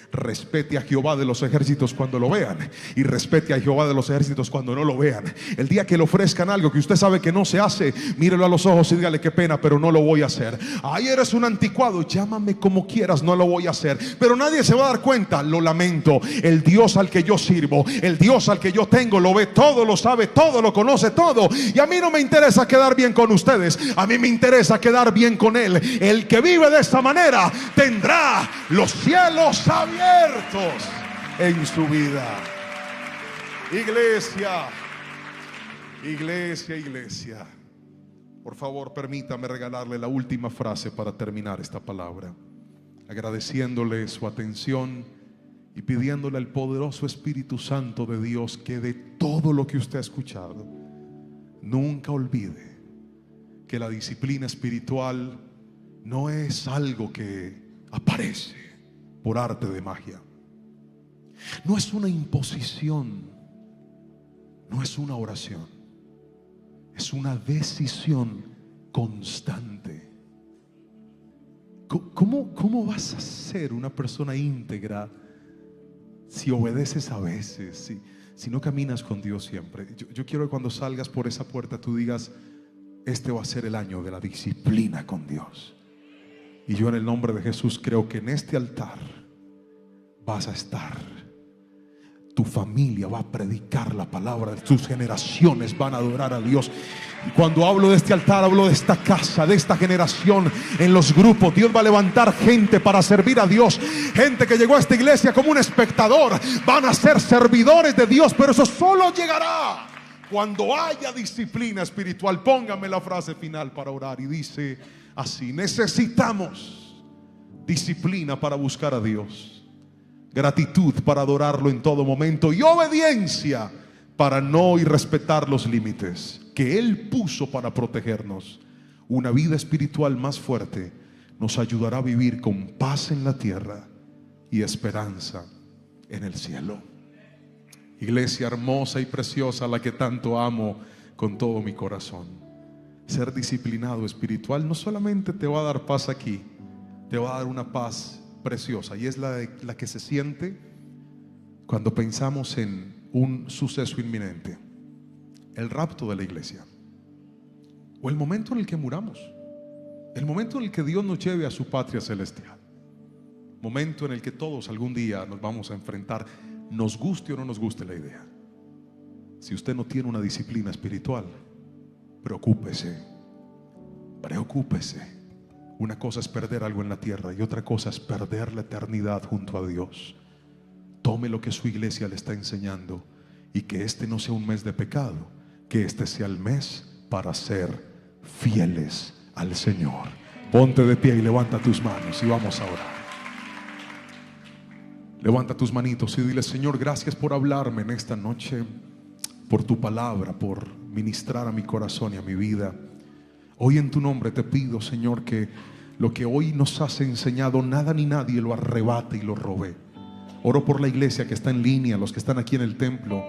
[SPEAKER 1] Respete a Jehová de los ejércitos cuando lo vean, y respete a Jehová de los ejércitos cuando no lo vean. El día que le ofrezcan algo que usted sabe que no se hace, mírelo a los ojos y dígale, qué pena, pero no lo voy a hacer. Ay, eres un anticuado, llámame como quieras, no lo voy a hacer. Pero nadie se va a dar cuenta, lo lamento. El Dios al que yo sirvo, el Dios al que yo tengo, lo ve todo, lo sabe todo, lo conoce todo. Y a mí no me interesa quedar bien con ustedes, a mí me interesa quedar bien con Él. El que vive de esta manera tendrá los cielos abiertos en su vida. Iglesia, iglesia, iglesia, por favor permítame regalarle la última frase para terminar esta palabra, agradeciéndole su atención y pidiéndole al poderoso Espíritu Santo de Dios que de todo lo que usted ha escuchado, nunca olvide que la disciplina espiritual no es algo que aparece por arte de magia. No es una imposición, no es una oración, es una decisión constante. ¿Cómo vas a ser una persona íntegra si obedeces a veces, si no caminas con Dios siempre? Yo quiero que cuando salgas por esa puerta tú digas, este va a ser el año de la disciplina con Dios. Y yo en el nombre de Jesús creo que en este altar vas a estar. Tu familia va a predicar la palabra, tus generaciones van a adorar a Dios. Y cuando hablo de este altar, hablo de esta casa, de esta generación. En los grupos Dios va a levantar gente para servir a Dios. Gente que llegó a esta iglesia como un espectador, van a ser servidores de Dios. Pero eso solo llegará cuando haya disciplina espiritual. Póngame la frase final para orar. Y dice así: necesitamos disciplina para buscar a Dios, gratitud para adorarlo en todo momento y obediencia para no irrespetar los límites que Él puso para protegernos. Una vida espiritual más fuerte nos ayudará a vivir con paz en la tierra y esperanza en el cielo. Iglesia hermosa y preciosa, a la que tanto amo con todo mi corazón, ser disciplinado espiritual no solamente te va a dar paz aquí, te va a dar una paz preciosa, y es la que se siente cuando pensamos en un suceso inminente, el rapto de la iglesia, o el momento en el que muramos, el momento en el que Dios nos lleve a su patria celestial, momento en el que todos algún día nos vamos a enfrentar, nos guste o no nos guste la idea. Si usted no tiene una disciplina espiritual, preocúpese, Una cosa es perder algo en la tierra y otra cosa es perder la eternidad junto a Dios. Tome lo que su iglesia le está enseñando y que este no sea un mes de pecado, que este sea el mes para ser fieles al Señor. Ponte de pie y levanta tus manos y vamos a orar. Levanta tus manitos y dile: Señor, gracias por hablarme en esta noche, por tu palabra, por ministrar a mi corazón y a mi vida. Hoy en tu nombre te pido, Señor, que lo que hoy nos has enseñado, nada ni nadie lo arrebate y lo robe. Oro por la iglesia que está en línea, los que están aquí en el templo,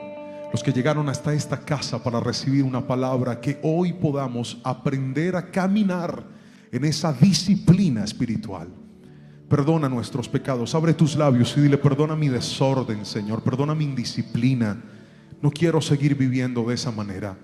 [SPEAKER 1] los que llegaron hasta esta casa para recibir una palabra, que hoy podamos aprender a caminar en esa disciplina espiritual. Perdona nuestros pecados. Abre tus labios y dile: perdona mi desorden, Señor, perdona mi indisciplina. No quiero seguir viviendo de esa manera.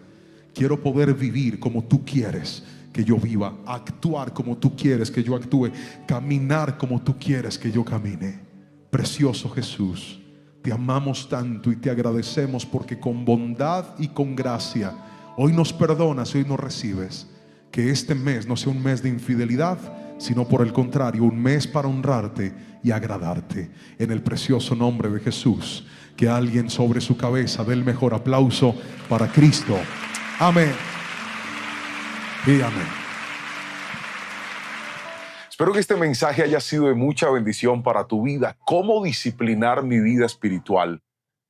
[SPEAKER 1] Quiero poder vivir como tú quieres que yo viva, actuar como tú quieres que yo actúe, caminar como tú quieres que yo camine. Precioso Jesús, te amamos tanto y te agradecemos porque con bondad y con gracia hoy nos perdonas y hoy nos recibes. Que este mes no sea un mes de infidelidad, sino por el contrario, un mes para honrarte y agradarte. En el precioso nombre de Jesús, que alguien sobre su cabeza dé el mejor aplauso para Cristo. Amén y amén.
[SPEAKER 2] Espero que este mensaje haya sido de mucha bendición para tu vida. ¿Cómo disciplinar mi vida espiritual?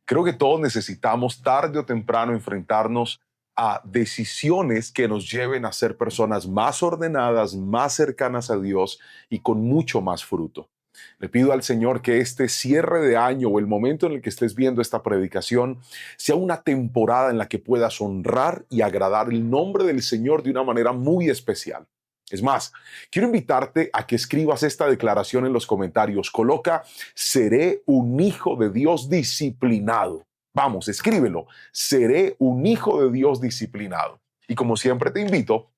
[SPEAKER 2] Creo que todos necesitamos tarde o temprano enfrentarnos a decisiones que nos lleven a ser personas más ordenadas, más cercanas a Dios y con mucho más fruto. Le pido al Señor que este cierre de año o el momento en el que estés viendo esta predicación sea una temporada en la que puedas honrar y agradar el nombre del Señor de una manera muy especial. Es más, quiero invitarte a que escribas esta declaración en los comentarios. Coloca: seré un hijo de Dios disciplinado. Vamos, escríbelo: seré un hijo de Dios disciplinado. Y como siempre te invito,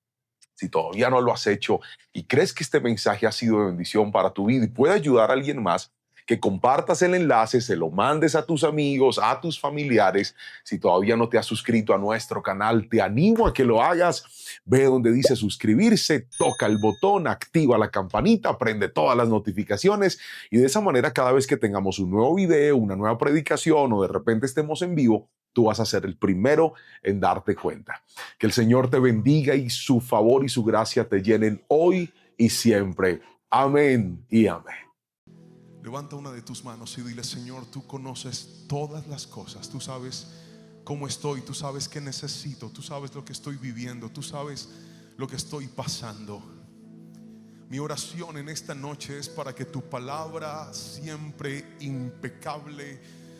[SPEAKER 2] si todavía no lo has hecho y crees que este mensaje ha sido de bendición para tu vida y puede ayudar a alguien más, que compartas el enlace, se lo mandes a tus amigos, a tus familiares. Si todavía no te has suscrito a nuestro canal, te animo a que lo hagas. Ve donde dice suscribirse, toca el botón, activa la campanita, prende todas las notificaciones y de esa manera cada vez que tengamos un nuevo video, una nueva predicación o de repente estemos en vivo, tú vas a ser el primero en darte cuenta. Que el Señor te bendiga y su favor y su gracia te llenen hoy y siempre. Amén y amén.
[SPEAKER 1] Levanta una de tus manos y dile: Señor, tú conoces todas las cosas. Tú sabes cómo estoy, tú sabes qué necesito, tú sabes lo que estoy viviendo, tú sabes lo que estoy pasando. Mi oración en esta noche es para que tu palabra, siempre impecable,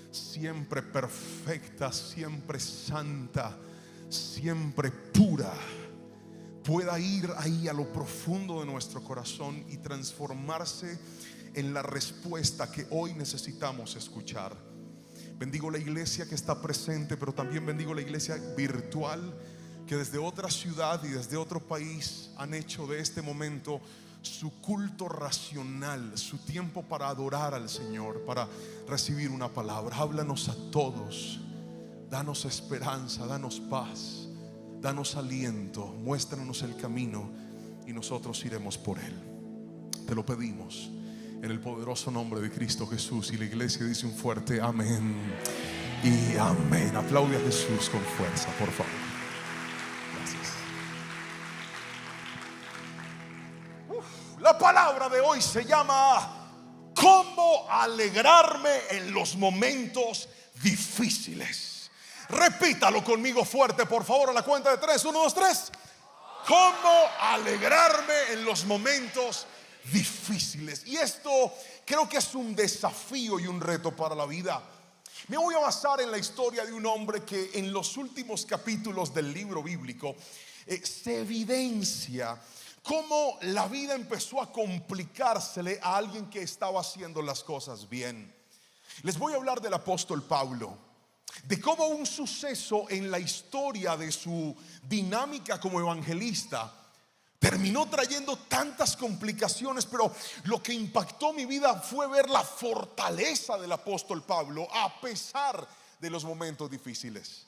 [SPEAKER 1] siempre perfecta, siempre santa, siempre pura, pueda ir ahí a lo profundo de nuestro corazón y transformarse en la respuesta que hoy necesitamos escuchar. Bendigo la iglesia que está presente, pero también bendigo la iglesia virtual que desde otra ciudad y desde otro país han hecho de este momento su culto racional, su tiempo para adorar al Señor, para recibir una palabra. Háblanos a todos, danos esperanza, danos paz, danos aliento, muéstranos el camino y nosotros iremos por él. Te lo pedimos en el poderoso nombre de Cristo Jesús. Y la iglesia dice un fuerte amén y amén. Aplaude a Jesús con fuerza, por favor. Gracias. La palabra de hoy se llama ¿cómo alegrarme en los momentos difíciles? Repítalo conmigo fuerte, por favor, a la cuenta de 3. 1, 2, 3. ¿Cómo alegrarme en los momentos difíciles? Y esto creo que es un desafío y un reto para la vida. Me voy a basar en la historia de un hombre que en los últimos capítulos del libro bíblico se evidencia cómo la vida empezó a complicársele a alguien que estaba haciendo las cosas bien. Les voy a hablar del apóstol Pablo, de cómo un suceso en la historia de su dinámica como evangelista terminó trayendo tantas complicaciones, pero lo que impactó mi vida fue ver la fortaleza del apóstol Pablo a pesar de los momentos difíciles.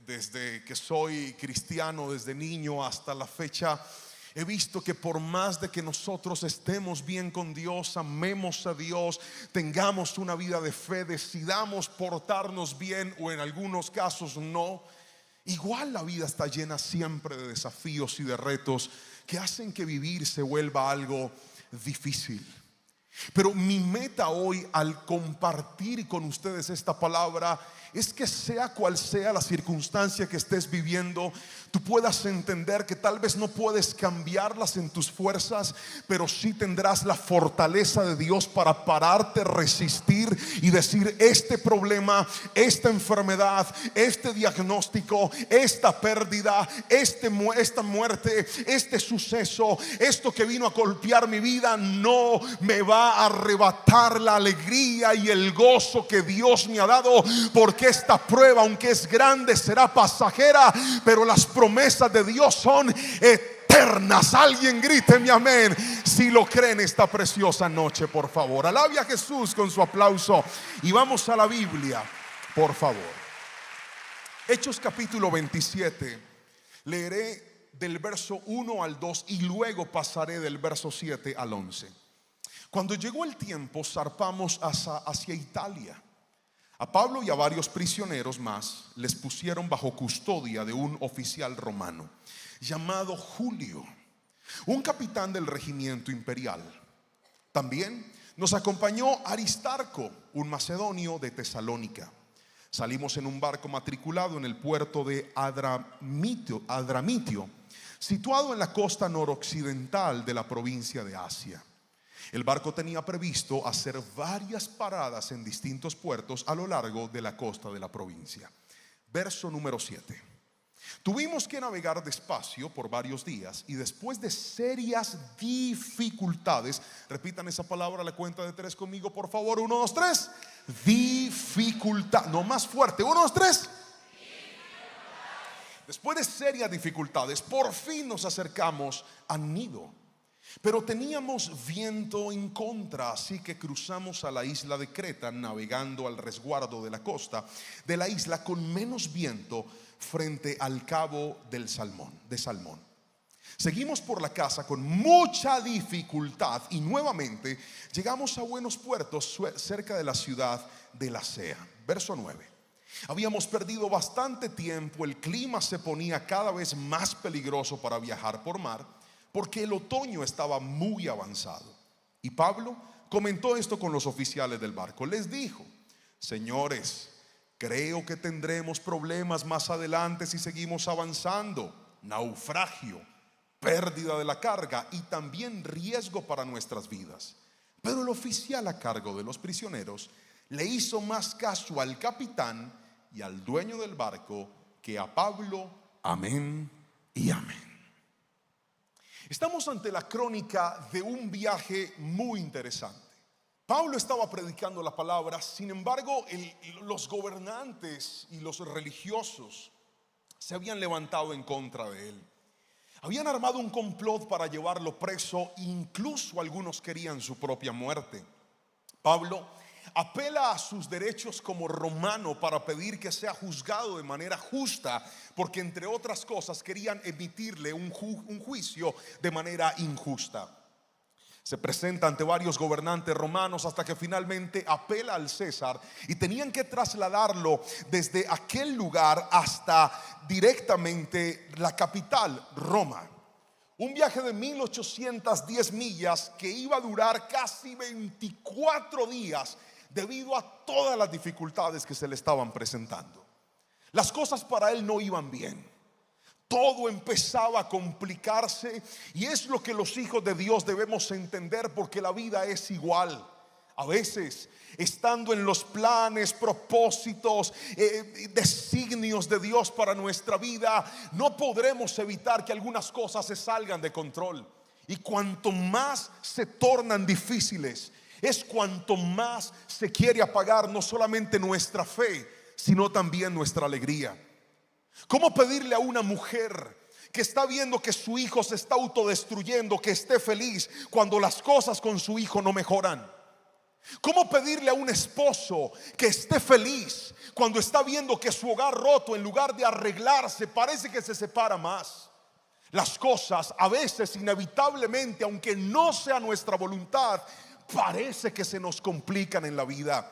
[SPEAKER 1] Desde que soy cristiano, desde niño hasta la fecha, He visto que por más de que nosotros estemos bien con Dios, amemos a Dios, tengamos una vida de fe, decidamos portarnos bien o en algunos casos no, igual la vida está llena siempre de desafíos y de retos que hacen que vivir se vuelva algo difícil. Pero mi meta hoy al compartir con ustedes esta palabra es que sea cual sea la circunstancia que estés viviendo, tú puedas entender que tal vez no puedes cambiarlas en tus fuerzas, pero sí tendrás la fortaleza de Dios para pararte, resistir y decir: este problema, esta enfermedad, este diagnóstico, esta pérdida, esta muerte, este suceso, esto que vino a golpear mi vida, no me va a arrebatar la alegría y el gozo que Dios me ha dado, porque esta prueba, aunque es grande, será pasajera, pero las promesas de Dios son eternas. Alguien gríteme amén si lo creen esta preciosa noche, por favor. Alabe a Jesús con su aplauso y vamos a la Biblia, por favor. Hechos capítulo 27. Leeré del verso 1 al 2 y luego pasaré del verso 7 al 11. Cuando llegó el tiempo, zarpamos hacia Italia. A Pablo y a varios prisioneros más les pusieron bajo custodia de un oficial romano llamado Julio, un capitán del regimiento imperial. También nos acompañó Aristarco, un macedonio de Tesalónica. Salimos en un barco matriculado en el puerto de Adramitio, situado en la costa noroccidental de la provincia de Asia. El barco tenía previsto hacer varias paradas en distintos puertos a lo largo de la costa de la provincia. Verso número 7. Tuvimos que navegar despacio por varios días y después de serias dificultades, repitan esa palabra a la cuenta de 3 conmigo, por favor. 1, 2, 3. Dificultad, no, más fuerte. 1, 2, 3. Después de serias dificultades, por fin nos acercamos a Gnido. Pero teníamos viento en contra, así que cruzamos a la isla de Creta, navegando al resguardo de la costa de la isla con menos viento frente al cabo de Salmón. Seguimos por la costa con mucha dificultad y nuevamente llegamos a buenos puertos cerca de la ciudad de Lasea. Verso 9. Habíamos perdido bastante tiempo, el clima se ponía cada vez más peligroso para viajar por mar, porque el otoño estaba muy avanzado. Y Pablo comentó esto con los oficiales del barco. Les dijo: señores, creo que tendremos problemas más adelante si seguimos avanzando. Naufragio, pérdida de la carga y también riesgo para nuestras vidas. Pero el oficial a cargo de los prisioneros le hizo más caso al capitán y al dueño del barco que a Pablo. Amén y amén. Estamos ante la crónica de un viaje muy interesante. Pablo estaba predicando la palabra, sin embargo, los gobernantes y los religiosos se habían levantado en contra de él. Habían armado un complot para llevarlo preso, incluso algunos querían su propia muerte. Pablo apela a sus derechos como romano para pedir que sea juzgado de manera justa, porque entre otras cosas querían emitirle un juicio de manera injusta. Se presenta ante varios gobernantes romanos hasta que finalmente apela al César y tenían que trasladarlo desde aquel lugar hasta directamente la capital, Roma. Un viaje de 1810 millas que iba a durar casi 24 días debido a todas las dificultades que se le estaban presentando. Las cosas para él no iban bien. Todo empezaba a complicarse, y es lo que los hijos de Dios debemos entender, porque la vida es igual. A veces, estando en los planes, propósitos, designios de Dios para nuestra vida, no podremos evitar que algunas cosas se salgan de control. Y cuanto más se tornan difíciles, es cuanto más se quiere apagar no solamente nuestra fe, sino también nuestra alegría. ¿Cómo pedirle a una mujer que está viendo que su hijo se está autodestruyendo que esté feliz cuando las cosas con su hijo no mejoran? ¿Cómo pedirle a un esposo que esté feliz cuando está viendo que su hogar roto, en lugar de arreglarse, parece que se separa más? Las cosas a veces inevitablemente, aunque no sea nuestra voluntad, parece que se nos complican en la vida.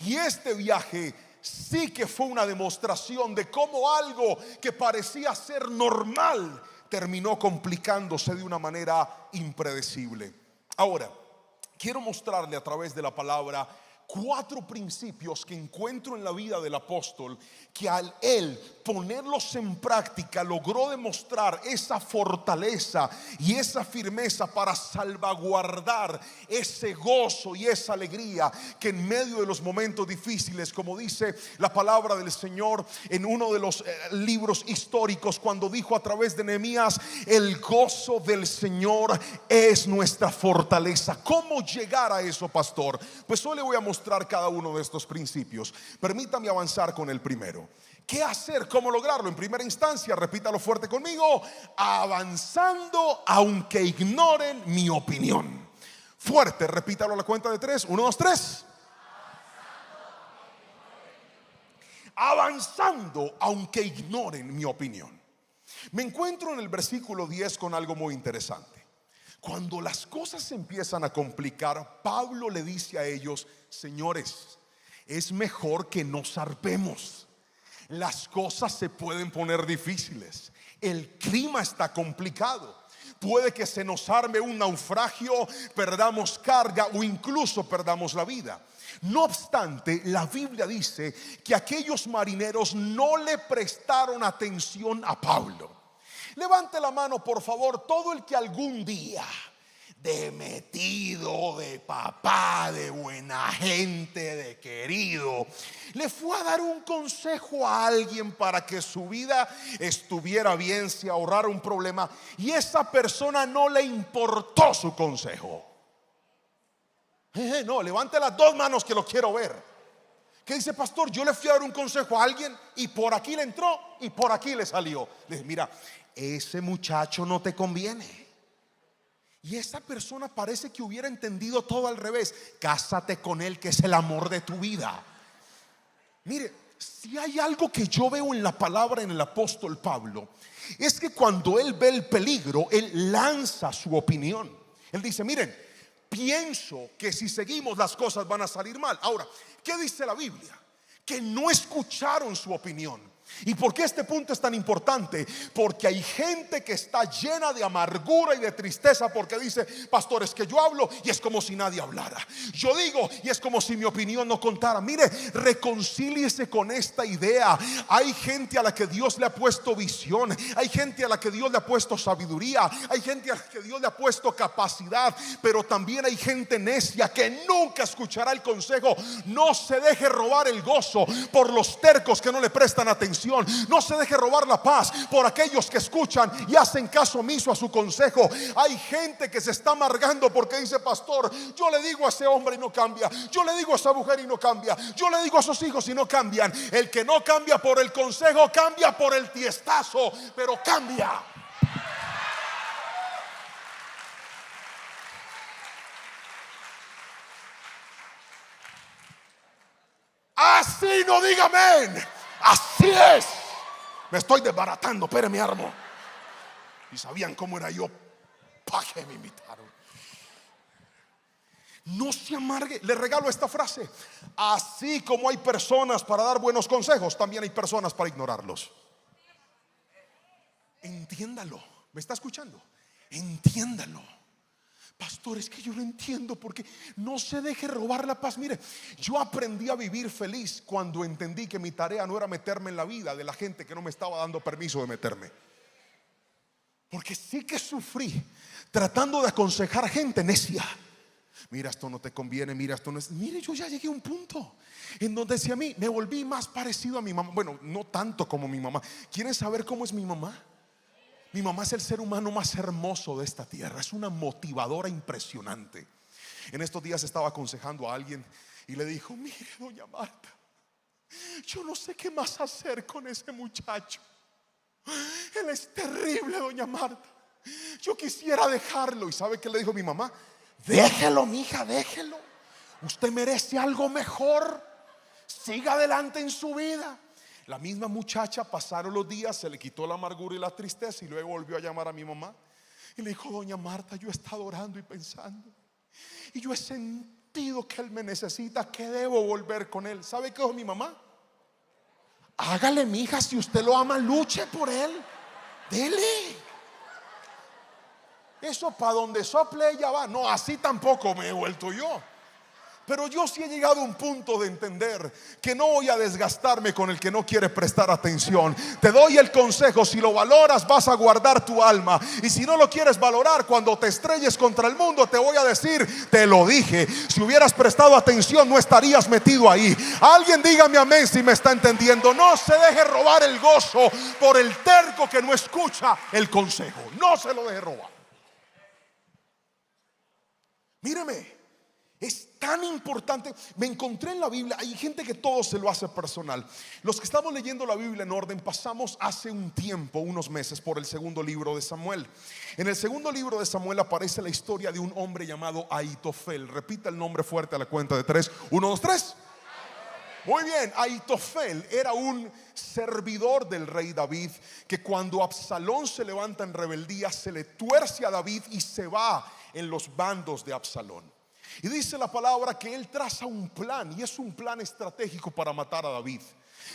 [SPEAKER 1] Y este viaje sí que fue una demostración de cómo algo que parecía ser normal terminó complicándose de una manera impredecible. Ahora, quiero mostrarle a través de la palabra 4 principios que encuentro en la vida del apóstol, que al él ponerlos en práctica logró demostrar esa fortaleza y esa firmeza para salvaguardar ese gozo y esa alegría que en medio de los momentos difíciles, como dice la palabra del Señor en uno de los libros históricos, cuando dijo a través de Nehemías: el gozo del Señor es nuestra fortaleza. ¿Cómo llegar a eso, pastor? Pues hoy le voy a mostrar cada uno de estos principios. Permítame avanzar con el primero. ¿Qué hacer? ¿Cómo lograrlo? En primera instancia, repítalo fuerte conmigo: avanzando aunque ignoren mi opinión. Fuerte, repítalo a la cuenta de 3. 1, 2, 3. Avanzando aunque ignoren mi opinión. Me encuentro en el versículo 10 con algo muy interesante. Cuando las cosas se empiezan a complicar, Pablo le dice a ellos: señores, es mejor que no zarpemos. Las cosas se pueden poner difíciles. El clima está complicado. Puede que se nos arme un naufragio, perdamos carga o incluso perdamos la vida. No obstante, la Biblia dice que aquellos marineros no le prestaron atención a Pablo. Levante la mano, por favor, todo el que algún día, de metido, de papá, de buena gente, de querido, le fue a dar un consejo a alguien para que su vida estuviera bien, se ahorrara un problema, y esa persona no le importó su consejo. No, levante las 2 manos que lo quiero ver. ¿Qué dice, pastor? Yo le fui a dar un consejo a alguien y por aquí le entró y por aquí le salió. Le dije: mira, ese muchacho no te conviene. Y esa persona parece que hubiera entendido todo al revés. Cásate con él, que es el amor de tu vida. Mire, si hay algo que yo veo en la palabra, en el apóstol Pablo, es que cuando él ve el peligro, él lanza su opinión. Él dice: miren, pienso que si seguimos las cosas van a salir mal. Ahora, ¿qué dice la Biblia? Que no escucharon su opinión. ¿Y por qué este punto es tan importante? Porque hay gente que está llena de amargura y de tristeza, porque dice: pastor, es que yo hablo y es como si nadie hablara. Yo digo y es como si mi opinión no contara. Mire, reconcíliese con esta idea. Hay gente a la que Dios le ha puesto visión. Hay gente a la que Dios le ha puesto sabiduría. Hay gente a la que Dios le ha puesto capacidad. Pero también hay gente necia que nunca escuchará el consejo. No se deje robar el gozo por los tercos que no le prestan atención. No se deje robar la paz por aquellos que escuchan y hacen caso omiso a su consejo. Hay gente que se está amargando porque dice: pastor, yo le digo a ese hombre y no cambia, yo le digo a esa mujer y no cambia, yo le digo a sus hijos y no cambian. El que no cambia por el consejo, cambia por el tiestazo, pero cambia. Así no diga amén. Así es. Me estoy desbaratando, pero me armo. Y sabían cómo era yo. ¿Para qué me invitaron? No se amargue. Le regalo esta frase: así como hay personas para dar buenos consejos, también hay personas para ignorarlos. Entiéndalo. ¿Me está escuchando? Entiéndalo. Pastor, es que yo no entiendo, porque no se deje robar la paz. Mire, yo aprendí a vivir feliz cuando entendí que mi tarea no era meterme en la vida de la gente que no me estaba dando permiso de meterme. Porque sí que sufrí tratando de aconsejar gente necia. Mira, esto no te conviene, mira, esto no es. Mire, yo ya llegué a un punto en donde si a mí me volví más parecido a mi mamá. Bueno, no tanto como mi mamá. ¿Quieren saber cómo es mi mamá? Mi mamá es el ser humano más hermoso de esta tierra. Es una motivadora impresionante. En estos días estaba aconsejando a alguien y le dijo: mire, doña Marta, yo no sé qué más hacer con ese muchacho. Él es terrible, doña Marta. Yo quisiera dejarlo. ¿Y sabe qué le dijo mi mamá? Déjelo, mija, déjelo. Usted merece algo mejor. Siga adelante en su vida. La misma muchacha, pasaron los días, se le quitó la amargura y la tristeza y luego volvió a llamar a mi mamá y le dijo: doña Marta, yo he estado orando y pensando y yo he sentido que él me necesita, que debo volver con él. ¿Sabe qué dijo mi mamá? Hágale, mija, si usted lo ama, luche por él, dele. Eso para donde sople ella va. No, así tampoco me he vuelto yo. Pero yo sí he llegado a un punto de entender que no voy a desgastarme con el que no quiere prestar atención. Te doy el consejo: si lo valoras, vas a guardar tu alma. Y si no lo quieres valorar, cuando te estrelles contra el mundo, te voy a decir: te lo dije. Si hubieras prestado atención, no estarías metido ahí. Alguien dígame amén si me está entendiendo. No se deje robar el gozo por el terco que no escucha el consejo. No se lo deje robar. Míreme, es tan importante. Me encontré en la Biblia, hay gente que todo se lo hace personal. Los que estamos leyendo la Biblia en orden, pasamos hace un tiempo, unos meses, por el segundo libro de Samuel. En el segundo libro de Samuel aparece la historia de un hombre llamado Ahitofel. Repita el nombre fuerte a la cuenta de 3. 1, 2, 3. Muy bien, Ahitofel era un servidor del rey David, que cuando Absalón se levanta en rebeldía, se le tuerce a David y se va en los bandos de Absalón. Y dice la palabra que él traza un plan, y es un plan estratégico para matar a David.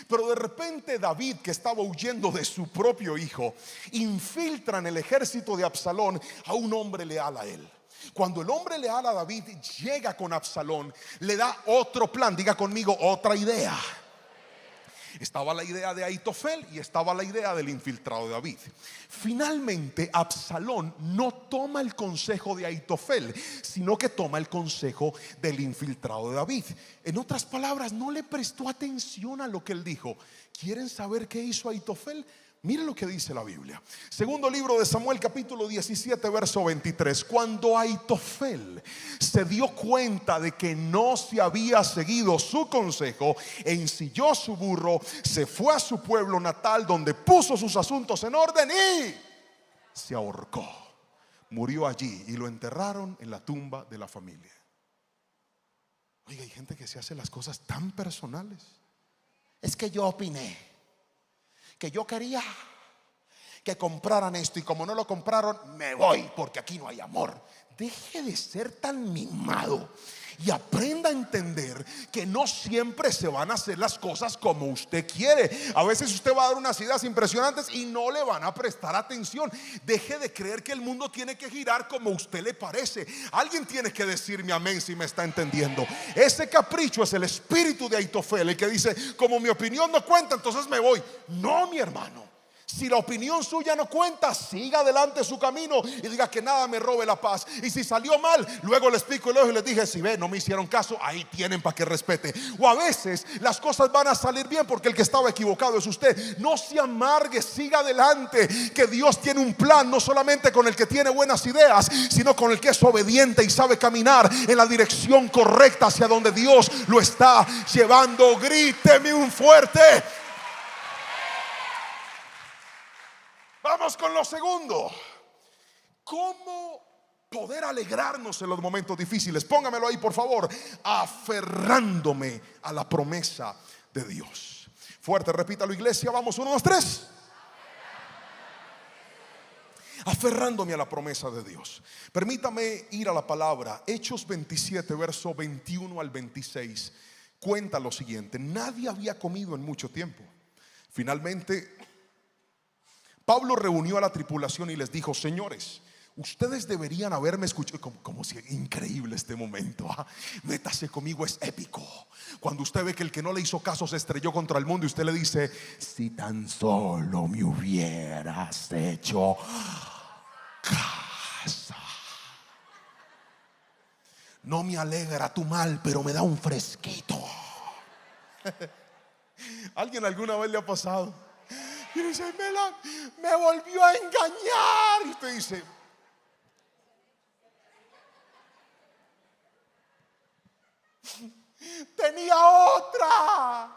[SPEAKER 1] Pero de repente David, que estaba huyendo de su propio hijo, infiltra en el ejército de Absalón a un hombre leal a él. Cuando el hombre leal a David llega con Absalón, le da otro plan. Diga conmigo: otra idea. Estaba la idea de Ahitofel y estaba la idea del infiltrado de David. Finalmente Absalón no toma el consejo de Ahitofel, sino que toma el consejo del infiltrado de David. En otras palabras, no le prestó atención a lo que él dijo. ¿Quieren saber qué hizo Ahitofel? Miren lo que dice la Biblia. Segundo libro de Samuel, capítulo 17, verso 23. Cuando Ahitofel se dio cuenta de que no se había seguido su consejo, ensilló su burro, se fue a su pueblo natal, donde puso sus asuntos en orden y se ahorcó. Murió allí y lo enterraron en la tumba de la familia. Oiga, hay gente que se hace las cosas tan personales. Es que yo opiné, que yo quería que compraran esto, y como no lo compraron, me voy porque aquí no hay amor. Deje de ser tan mimado y aprenda a entender que no siempre se van a hacer las cosas como usted quiere. A veces usted va a dar unas ideas impresionantes y no le van a prestar atención. Deje de creer que el mundo tiene que girar como a usted le parece. Alguien tiene que decirme amén si me está entendiendo. Ese capricho es el espíritu de Ahitofel, el que dice: como mi opinión no cuenta, entonces me voy. No, mi hermano. Si la opinión suya no cuenta, siga adelante su camino y diga: que nada me robe la paz. Y si salió mal, luego les pico el ojo y les dije: si ve, no me hicieron caso, ahí tienen para que respete. O a veces las cosas van a salir bien porque el que estaba equivocado es usted. No se amargue, siga adelante, que Dios tiene un plan, no solamente con el que tiene buenas ideas, sino con el que es obediente y sabe caminar en la dirección correcta hacia donde Dios lo está llevando. Gríteme un fuerte. Vamos con lo segundo: ¿cómo poder alegrarnos en los momentos difíciles? Póngamelo ahí, por favor. Aferrándome a la promesa de Dios. Fuerte, repítalo, iglesia. Vamos, 1, 2, 3. Aferrándome a la promesa de Dios. Permítame ir a la palabra. Hechos 27, verso 21 al 26. Cuenta lo siguiente: nadie había comido en mucho tiempo. Finalmente Pablo reunió a la tripulación y les dijo: señores, ustedes deberían haberme escuchado. Como si increíble este momento. Métase conmigo, es épico. Cuando usted ve que el que no le hizo caso se estrelló contra el mundo y usted le dice: si tan solo me hubieras hecho caso. No me alegra tu mal, pero me da un fresquito. ¿Alguien alguna vez le ha pasado? Y dice: me volvió a engañar. Y usted dice: tenía otra.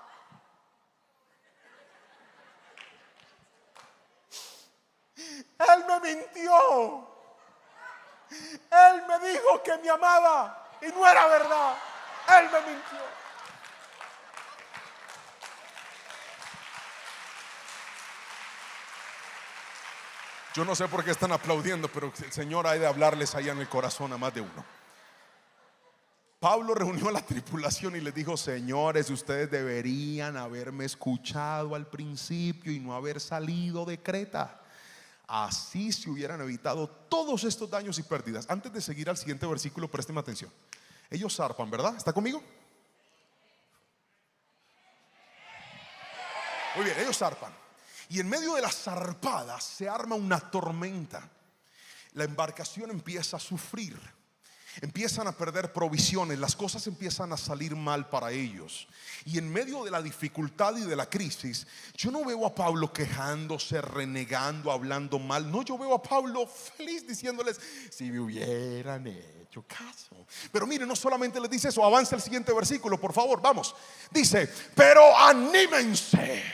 [SPEAKER 1] Él me mintió. Él me dijo que me amaba y no era verdad. Él me mintió. Yo no sé por qué están aplaudiendo, pero el Señor ha de hablarles allá en el corazón a más de uno. Pablo reunió a la tripulación y les dijo: señores, ustedes deberían haberme escuchado al principio y no haber salido de Creta. Así se hubieran evitado todos estos daños y pérdidas. Antes de seguir al siguiente versículo, presten atención. Ellos zarpan, ¿verdad? ¿Está conmigo? Muy bien, ellos zarpan. Y en medio de las zarpadas se arma una tormenta. La embarcación empieza a sufrir. Empiezan a perder provisiones, las cosas empiezan a salir mal para ellos. Y en medio de la dificultad y de la crisis, yo no veo a Pablo quejándose, renegando, hablando mal. No, yo veo a Pablo feliz diciéndoles: si me hubieran hecho caso. Pero mire, no solamente les dice eso. Avanza el siguiente versículo, por favor, vamos. Dice: pero anímense,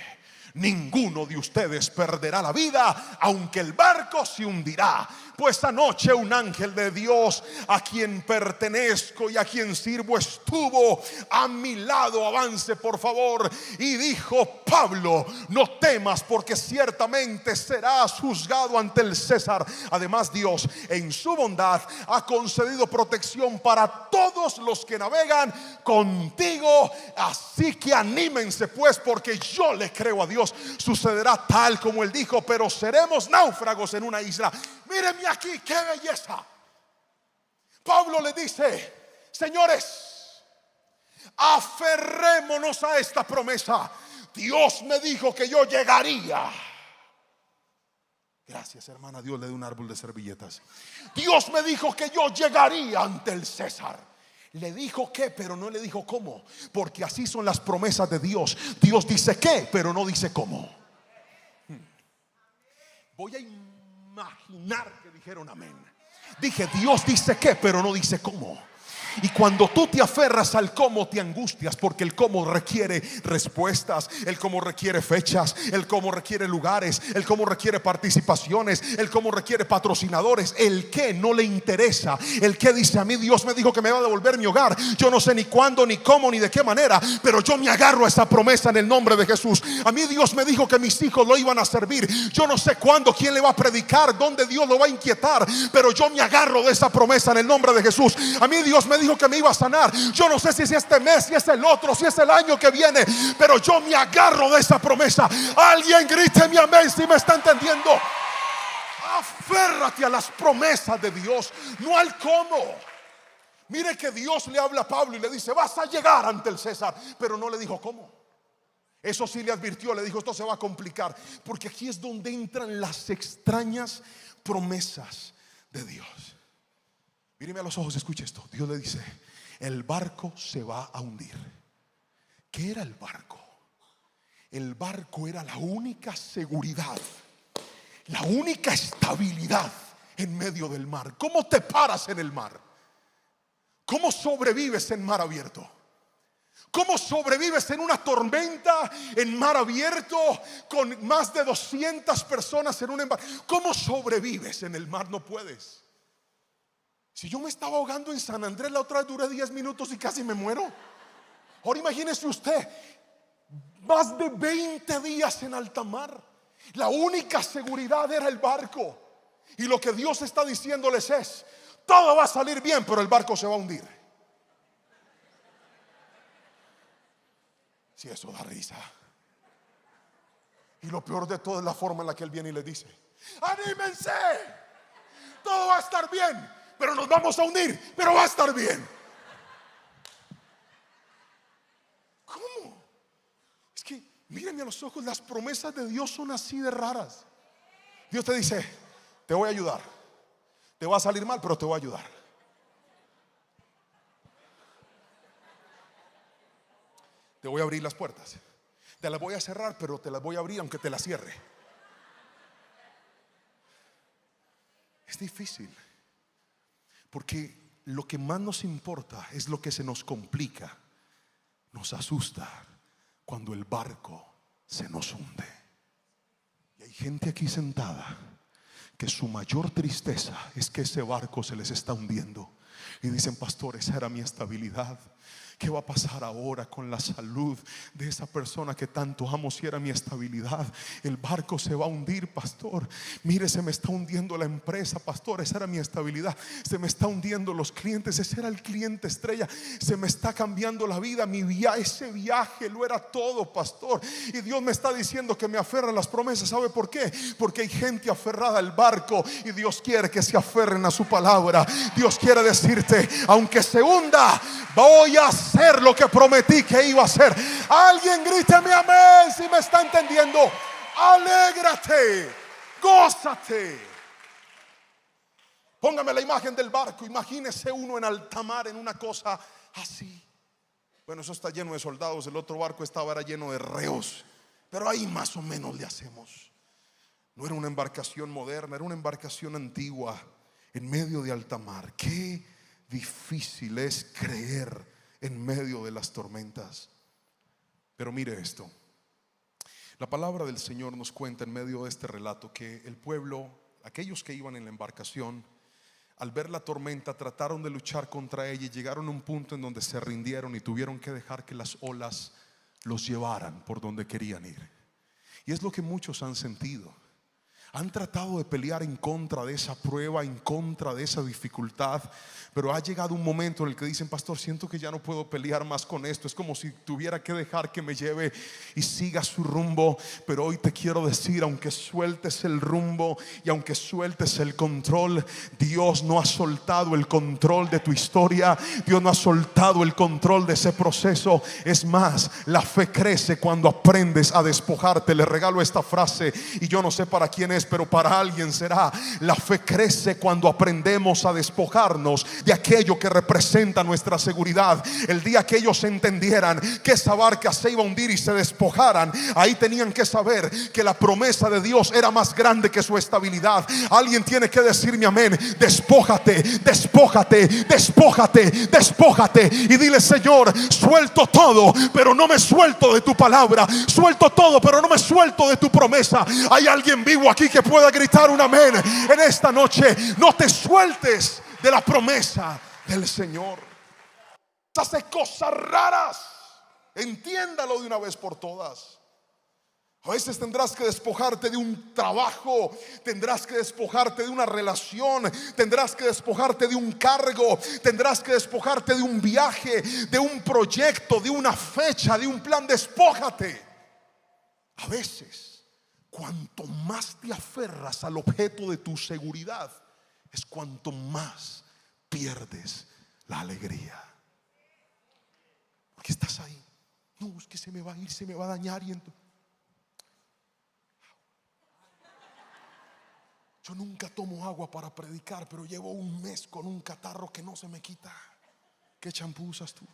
[SPEAKER 1] ninguno de ustedes perderá la vida, aunque el barco se hundirá. Pues anoche un ángel de Dios, a quien pertenezco y a quien sirvo, estuvo a mi lado. Avance, por favor. Y dijo: Pablo, no temas, porque ciertamente serás juzgado ante el César. Además, Dios en su bondad ha concedido protección para todos los que navegan contigo. Así que anímense pues, porque yo le creo a Dios. Sucederá tal como él dijo, pero seremos náufragos en una isla. Mírenme aquí, qué belleza. Pablo le dice: señores, aferrémonos a esta promesa. Dios me dijo que yo llegaría. Gracias, hermana. Dios le dé un árbol de servilletas. Dios me dijo que yo llegaría ante el César. Le dijo qué, pero no le dijo cómo. Porque así son las promesas de Dios. Dios dice qué, pero no dice cómo. Voy a imaginar que dijeron amén. Dije: Dios dice qué, pero no dice cómo. Y cuando tú te aferras al cómo, te angustias, porque el cómo requiere respuestas, el cómo requiere fechas, el cómo requiere lugares, el cómo requiere participaciones, el cómo requiere patrocinadores. El qué no le interesa. El qué dice: a mí Dios me dijo que me va a devolver mi hogar. Yo no sé ni cuándo, ni cómo, ni de qué manera, pero yo me agarro a esa promesa en el nombre de Jesús. A mí Dios me dijo que mis hijos lo iban a servir. Yo no sé cuándo, quién le va a predicar, dónde Dios lo va a inquietar, pero yo me agarro de esa promesa en el nombre de Jesús. A mí Dios me dijo que me iba a sanar. Yo no sé si es este mes, si es el otro, si es el año que viene, pero yo me agarro de esa promesa. Alguien grite mi amén si me está entendiendo. Aférrate a las promesas de Dios, no al cómo. Mire que Dios le habla a Pablo y le dice: vas a llegar ante el César, pero no le dijo cómo. Eso sí le advirtió, le dijo: esto se va a complicar, porque aquí es donde entran las extrañas promesas de Dios. Míreme a los ojos, escuche esto. Dios le dice: el barco se va a hundir. ¿Qué era el barco? El barco era la única seguridad, la única estabilidad en medio del mar. ¿Cómo te paras en el mar? ¿Cómo sobrevives en mar abierto? ¿Cómo sobrevives en una tormenta en mar abierto con más de 200 personas en un embarcación? ¿Cómo sobrevives en el mar? No puedes. Si yo me estaba ahogando en San Andrés la otra vez, duré 10 minutos y casi me muero. Ahora imagínese usted, más de 20 días en alta mar. La única seguridad era el barco. Y lo que Dios está diciéndoles es: todo va a salir bien, pero el barco se va a hundir. Si eso da risa. Y lo peor de todo es la forma en la que Él viene y les dice: anímense, todo va a estar bien, pero nos vamos a hundir, pero va a estar bien. ¿Cómo? Es que mírenme a los ojos, las promesas de Dios son así de raras. Dios te dice: te voy a ayudar. Te va a salir mal, pero te voy a ayudar. Te voy a abrir las puertas. Te las voy a cerrar, pero te las voy a abrir aunque te las cierre. Es difícil, porque lo que más nos importa es lo que se nos complica. Nos asusta cuando el barco se nos hunde. Y hay gente aquí sentada que su mayor tristeza es que ese barco se les está hundiendo. Y dicen: pastor, esa era mi estabilidad, ¿Qué va a pasar ahora con la salud de esa persona que tanto amo? Si era mi estabilidad, el barco se va a hundir, pastor. Mire, se me está hundiendo la empresa, pastor. Esa era mi estabilidad. Se me está hundiendo los clientes. Ese era el cliente estrella. Se me está cambiando la vida. Ese viaje lo era todo, pastor. Y Dios me está diciendo que me aferre a las promesas. ¿Sabe por qué? Porque hay gente aferrada al barco y Dios quiere que se aferren a su palabra. Dios quiere decirte, aunque se hunda, voy a hacer lo que prometí que iba a hacer. Alguien gríteme amén si me está entendiendo. Alégrate, gózate. Póngame la imagen del barco. Imagínese uno en alta mar, en una cosa así. Bueno, eso está lleno de soldados. El otro barco era lleno de reos. Pero ahí más o menos le hacemos. No era una embarcación moderna, era una embarcación antigua en medio de alta mar. Qué difícil es creer en medio de las tormentas. Pero mire esto. La palabra del Señor nos cuenta en medio de este relato que el pueblo, aquellos que iban en la embarcación, al ver la tormenta trataron de luchar contra ella y llegaron a un punto en donde se rindieron y tuvieron que dejar que las olas los llevaran por donde querían ir. Y es lo que muchos han sentido. Han tratado de pelear en contra de esa prueba, en contra de esa dificultad, pero ha llegado un momento en el que dicen, pastor, siento que ya no puedo pelear más con esto. Es como si tuviera que dejar que me lleve y siga su rumbo. Pero hoy te quiero decir, aunque sueltes el rumbo y aunque sueltes el control, Dios no ha soltado el control de tu historia. Dios no ha soltado el control de ese proceso. Es más, la fe crece cuando aprendes a despojarte. Le regalo esta frase y yo no sé para quién es, pero para alguien será. La fe crece cuando aprendemos a despojarnos de aquello que representa nuestra seguridad. El día que ellos entendieran que esa barca se iba a hundir y se despojaran, ahí tenían que saber que la promesa de Dios era más grande que su estabilidad. Alguien tiene que decirme amén. Despójate, despójate, despójate, despójate y dile, Señor, suelto todo, pero no me suelto de tu palabra. Suelto todo, pero no me suelto de tu promesa. Hay alguien vivo aquí que pueda gritar un amén en esta noche. No te sueltes de la promesa del Señor. Hace cosas raras. Entiéndalo de una vez por todas. A veces tendrás que despojarte de un trabajo, tendrás que despojarte de una relación, tendrás que despojarte de un cargo, tendrás que despojarte de un viaje, de un proyecto, de una fecha, de un plan. Despójate. A veces, cuanto más te aferras al objeto de tu seguridad, es cuanto más pierdes la alegría. Porque estás ahí. No, es que se me va a ir, se me va a dañar. Y yo nunca tomo agua para predicar, pero llevo un mes con un catarro que no se me quita. ¿Qué champú usas tú?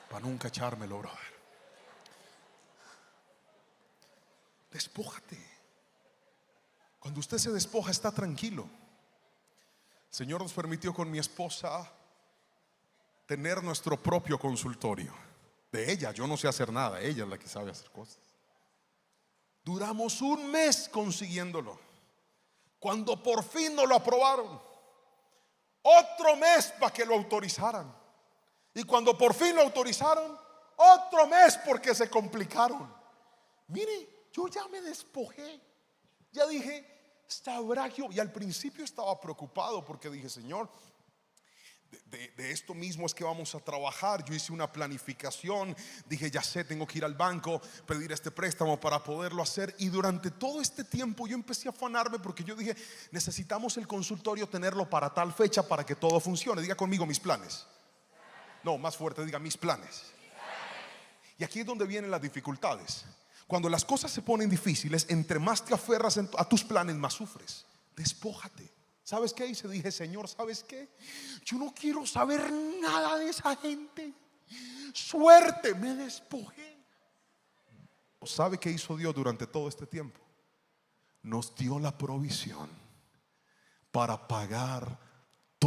[SPEAKER 1] Para nunca echármelo, brother. Despójate. Cuando usted se despoja, está tranquilo. El Señor nos permitió con mi esposa tener nuestro propio consultorio. De ella, yo no sé hacer nada, ella es la que sabe hacer cosas. Duramos un mes consiguiéndolo. Cuando por fin nos lo aprobaron, otro mes para que lo autorizaran. Y cuando por fin lo autorizaron, otro mes porque se complicaron. Mire, yo ya me despojé. Ya dije, sabrá yo. Y al principio estaba preocupado porque dije, Señor, de esto mismo es que vamos a trabajar. Yo hice una planificación. Dije, ya sé, tengo que ir al banco, pedir este préstamo para poderlo hacer. Y durante todo este tiempo yo empecé a afanarme porque yo dije, necesitamos el consultorio, tenerlo para tal fecha para que todo funcione. Diga conmigo, mis planes. No, más fuerte, diga mis planes. Y aquí es donde vienen las dificultades. Cuando las cosas se ponen difíciles, entre más te aferras a tus planes, más sufres. Despójate. ¿Sabes qué hice? Dije, Señor, ¿sabes qué? Yo no quiero saber nada de esa gente. Suerte, me despojé. ¿Sabe qué hizo Dios durante todo este tiempo? Nos dio la provisión para pagar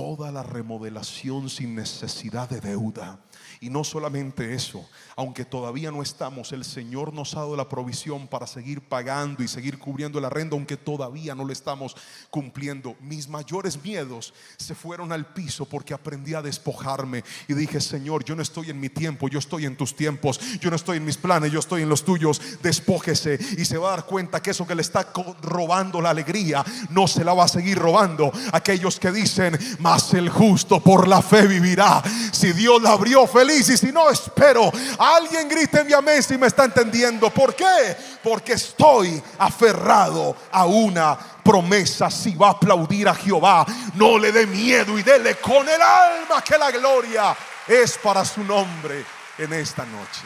[SPEAKER 1] toda la remodelación sin necesidad de deuda. Y no solamente eso, aunque todavía no estamos, el Señor nos ha dado la provisión para seguir pagando y seguir cubriendo el arrendo, aunque todavía no lo estamos cumpliendo. Mis mayores miedos se fueron al piso porque aprendí a despojarme y dije: Señor, yo no estoy en mi tiempo, yo estoy en tus tiempos. Yo no estoy en mis planes, yo estoy en los tuyos. Despójese y se va a dar cuenta que eso que le está robando la alegría no se la va a seguir robando aquellos que dicen: mas el justo por la fe vivirá. Si Dios la abrió, feliz, y si no, espero. Alguien grite mi amén si me está entendiendo. ¿Por qué? Porque estoy aferrado a una promesa. Si va a aplaudir a Jehová, no le dé miedo y dele con el alma, que la gloria es para su nombre en esta noche.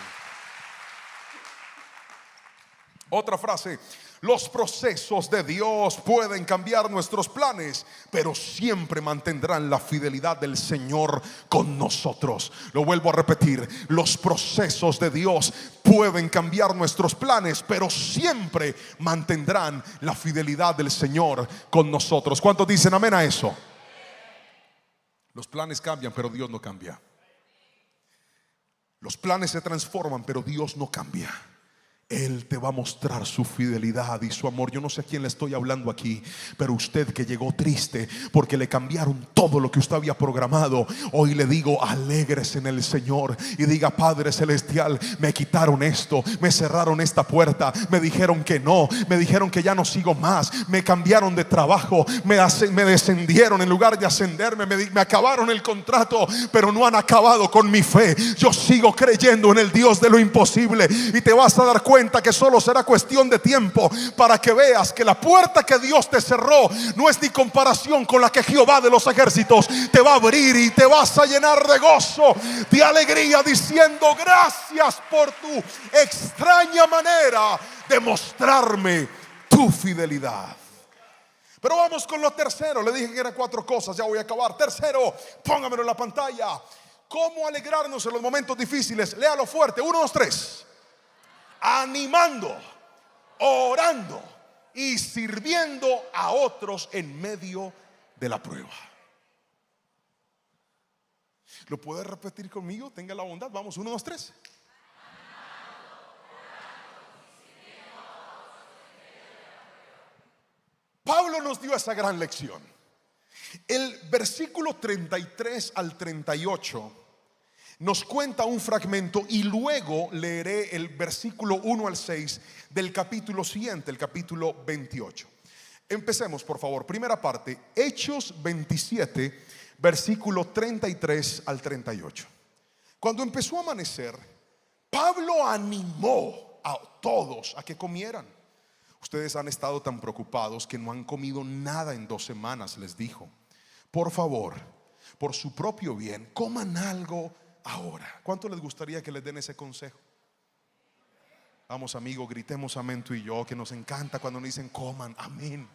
[SPEAKER 1] Otra frase: los procesos de Dios pueden cambiar nuestros planes, pero siempre mantendrán la fidelidad del Señor con nosotros. Lo vuelvo a repetir: los procesos de Dios pueden cambiar nuestros planes, pero siempre mantendrán la fidelidad del Señor con nosotros. ¿Cuántos dicen amén a eso? Los planes cambian, pero Dios no cambia. Los planes se transforman, pero Dios no cambia. Él te va a mostrar su fidelidad y su amor. Yo no sé a quién le estoy hablando aquí, pero usted que llegó triste porque le cambiaron todo lo que usted había programado, hoy le digo: alégrese en el Señor y diga: Padre Celestial, me quitaron esto, me cerraron esta puerta, me dijeron que no, me dijeron que ya no sigo más, me cambiaron de trabajo, me descendieron en lugar de ascenderme, me acabaron el contrato, pero no han acabado con mi fe. Yo sigo creyendo en el Dios de lo imposible, y te vas a dar cuenta que solo será cuestión de tiempo para que veas que la puerta que Dios te cerró no es ni comparación con la que Jehová de los ejércitos te va a abrir, y te vas a llenar de gozo, de alegría, diciendo: gracias por tu extraña manera de mostrarme tu fidelidad. Pero vamos con lo tercero. Le dije que eran 4 cosas, ya voy a acabar. Tercero, póngamelo en la pantalla: cómo alegrarnos en los momentos difíciles. Léalo fuerte: 1, 2, 3. Animando, orando y sirviendo a otros en medio de la prueba. ¿Lo puede repetir conmigo? Tenga la bondad. Vamos, 1, 2, 3. Pablo nos dio esa gran lección. El versículo 33 al 38 nos cuenta un fragmento, y luego leeré el versículo 1 al 6 del capítulo siguiente, el capítulo 28. Empecemos, por favor. Primera parte, Hechos 27, versículo 33 al 38. Cuando empezó a amanecer, Pablo animó a todos a que comieran. Ustedes han estado tan preocupados que no han comido nada en 2 semanas, les dijo. Por favor, por su propio bien, coman algo ahora. ¿Cuánto les gustaría que les den ese consejo? Vamos, amigo, gritemos amén tú y yo, que nos encanta cuando nos dicen coman. Amén.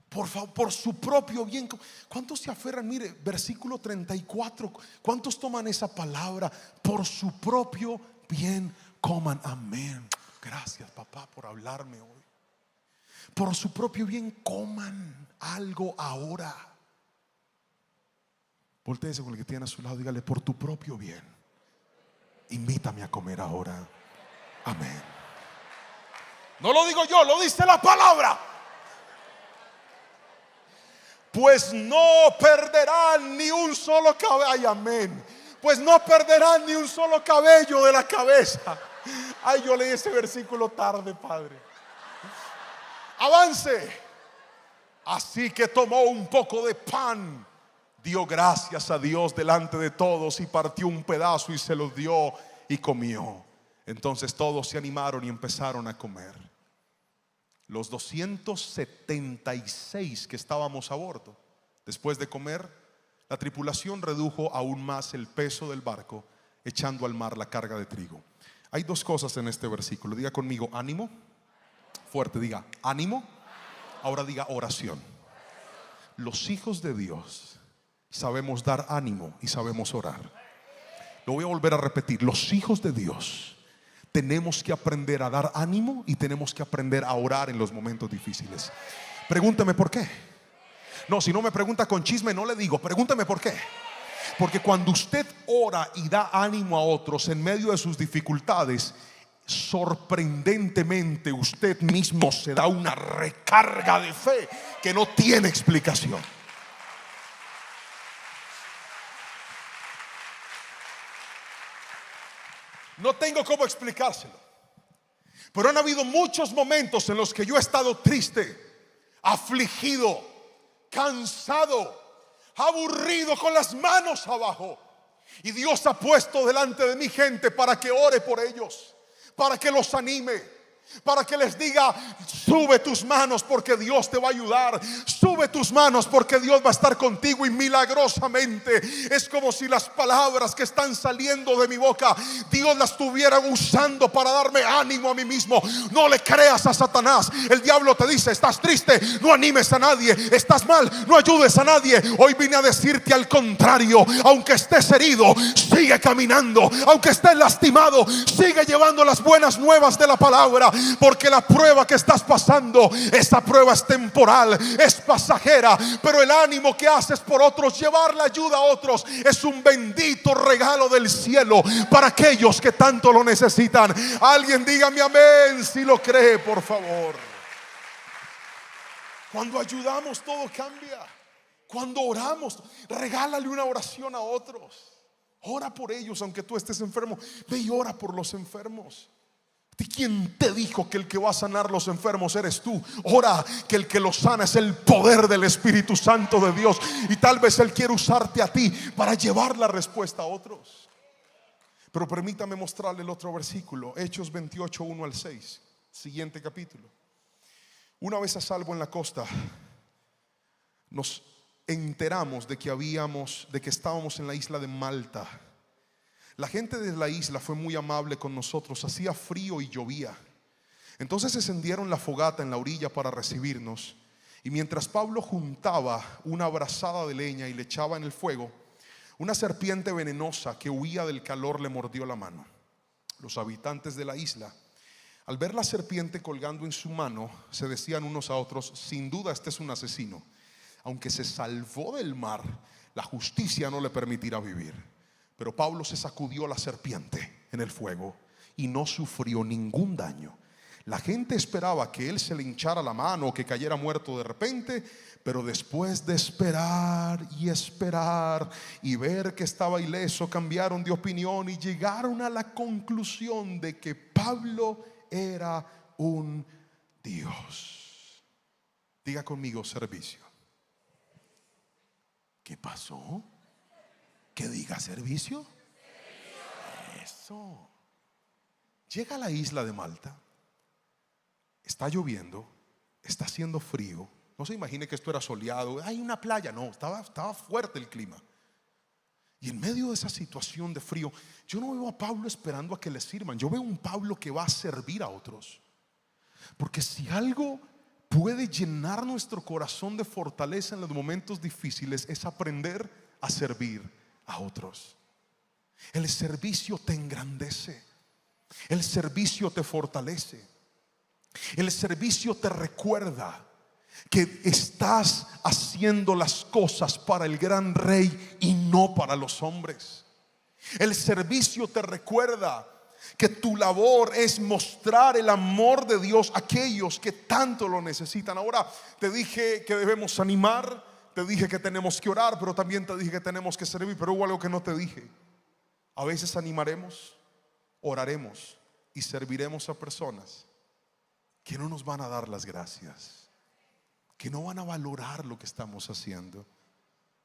[SPEAKER 1] Por favor, por su propio bien. ¿Cuántos se aferran? Mire, versículo 34. ¿Cuántos toman esa palabra? Por su propio bien coman. Amén. Gracias, papá, por hablarme hoy. Por su propio bien coman algo ahora. Voltéese con el que tiene a su lado, dígale: por tu propio bien, invítame a comer ahora. Amén. No lo digo yo, lo dice la palabra. Pues no perderán ni un solo cabello. Ay, amén. Pues no perderán ni un solo cabello de la cabeza. Ay, yo leí ese versículo tarde, Padre. Avance. Así que tomó un poco de pan, dio gracias a Dios delante de todos y partió un pedazo y se lo dio y comió. Entonces todos se animaron y empezaron a comer. Los 276 que estábamos a bordo, después de comer, la tripulación redujo aún más el peso del barco, echando al mar la carga de trigo. Hay 2 cosas en este versículo. Diga conmigo: ánimo. Fuerte, diga ánimo. Ahora diga oración. Los hijos de Dios sabemos dar ánimo y sabemos orar. Lo voy a volver a repetir: los hijos de Dios tenemos que aprender a dar ánimo y tenemos que aprender a orar en los momentos difíciles. Pregúntame por qué. No, si no me pregunta con chisme no le digo, pregúntame por qué. Porque cuando usted ora y da ánimo a otros en medio de sus dificultades, sorprendentemente usted mismo se da una recarga de fe que no tiene explicación. No tengo cómo explicárselo, pero han habido muchos momentos en los que yo he estado triste, afligido, cansado, aburrido, con las manos abajo, y Dios ha puesto delante de mi gente para que ore por ellos, para que los anime, para que les diga: sube tus manos porque Dios te va a ayudar, sube tus manos porque Dios va a estar contigo. Y milagrosamente es como si las palabras que están saliendo de mi boca Dios las estuviera usando para darme ánimo a mí mismo. No le creas a Satanás. El diablo te dice: estás triste, no animes a nadie. Estás mal, no ayudes a nadie. Hoy vine a decirte al contrario: aunque estés herido, sigue caminando. Aunque estés lastimado, sigue llevando las buenas nuevas de la palabra. Porque la prueba que estás pasando, esa prueba es temporal, es pasajera, pero el ánimo que haces por otros, llevar la ayuda a otros, es un bendito regalo del cielo para aquellos que tanto lo necesitan. Alguien dígame amén si lo cree, por favor. Cuando ayudamos, todo cambia. Cuando oramos, regálale una oración a otros. Ora por ellos aunque tú estés enfermo. Ve y ora por los enfermos. ¿Quién te dijo que el que va a sanar los enfermos eres tú? Ora que el que los sana es el poder del Espíritu Santo de Dios. Y tal vez Él quiere usarte a ti para llevar la respuesta a otros. Pero permítame mostrarle el otro versículo, Hechos 28, 1 al 6, siguiente capítulo. Una vez a salvo en la costa, nos enteramos de que estábamos en la isla de Malta. La gente de la isla fue muy amable con nosotros. Hacía frío y llovía. Entonces encendieron la fogata en la orilla para recibirnos. Y mientras Pablo juntaba una brazada de leña y le echaba en el fuego, una serpiente venenosa que huía del calor le mordió la mano. Los habitantes de la isla, al ver la serpiente colgando en su mano, se decían unos a otros: sin duda este es un asesino. Aunque se salvó del mar, la justicia no le permitirá vivir. Pero Pablo se sacudió la serpiente en el fuego y no sufrió ningún daño. La gente esperaba que él se le hinchara la mano o que cayera muerto de repente, pero después de esperar y esperar y ver que estaba ileso, cambiaron de opinión y llegaron a la conclusión de que Pablo era un Dios. Diga conmigo: servicio. ¿Qué pasó? Que diga servicio. Eso. Llega a la isla de Malta. Está lloviendo, está haciendo frío. No se imagine que esto era soleado. Hay una playa. No, estaba fuerte el clima. Y en medio de esa situación de frío, yo no veo a Pablo esperando a que le sirvan. Yo veo un Pablo que va a servir a otros. Porque si algo puede llenar nuestro corazón de fortaleza en los momentos difíciles, es aprender a servir a otros. El servicio te engrandece. El servicio te fortalece. El servicio te recuerda que estás haciendo las cosas para el gran Rey y no para los hombres. El servicio te recuerda que tu labor es mostrar el amor de Dios a aquellos que tanto lo necesitan. Ahora te dije que debemos animar, te dije que tenemos que orar, pero también te dije que tenemos que servir. Pero hubo algo que no te dije. A veces animaremos, oraremos y serviremos a personas que no nos van a dar las gracias, que no van a valorar lo que estamos haciendo.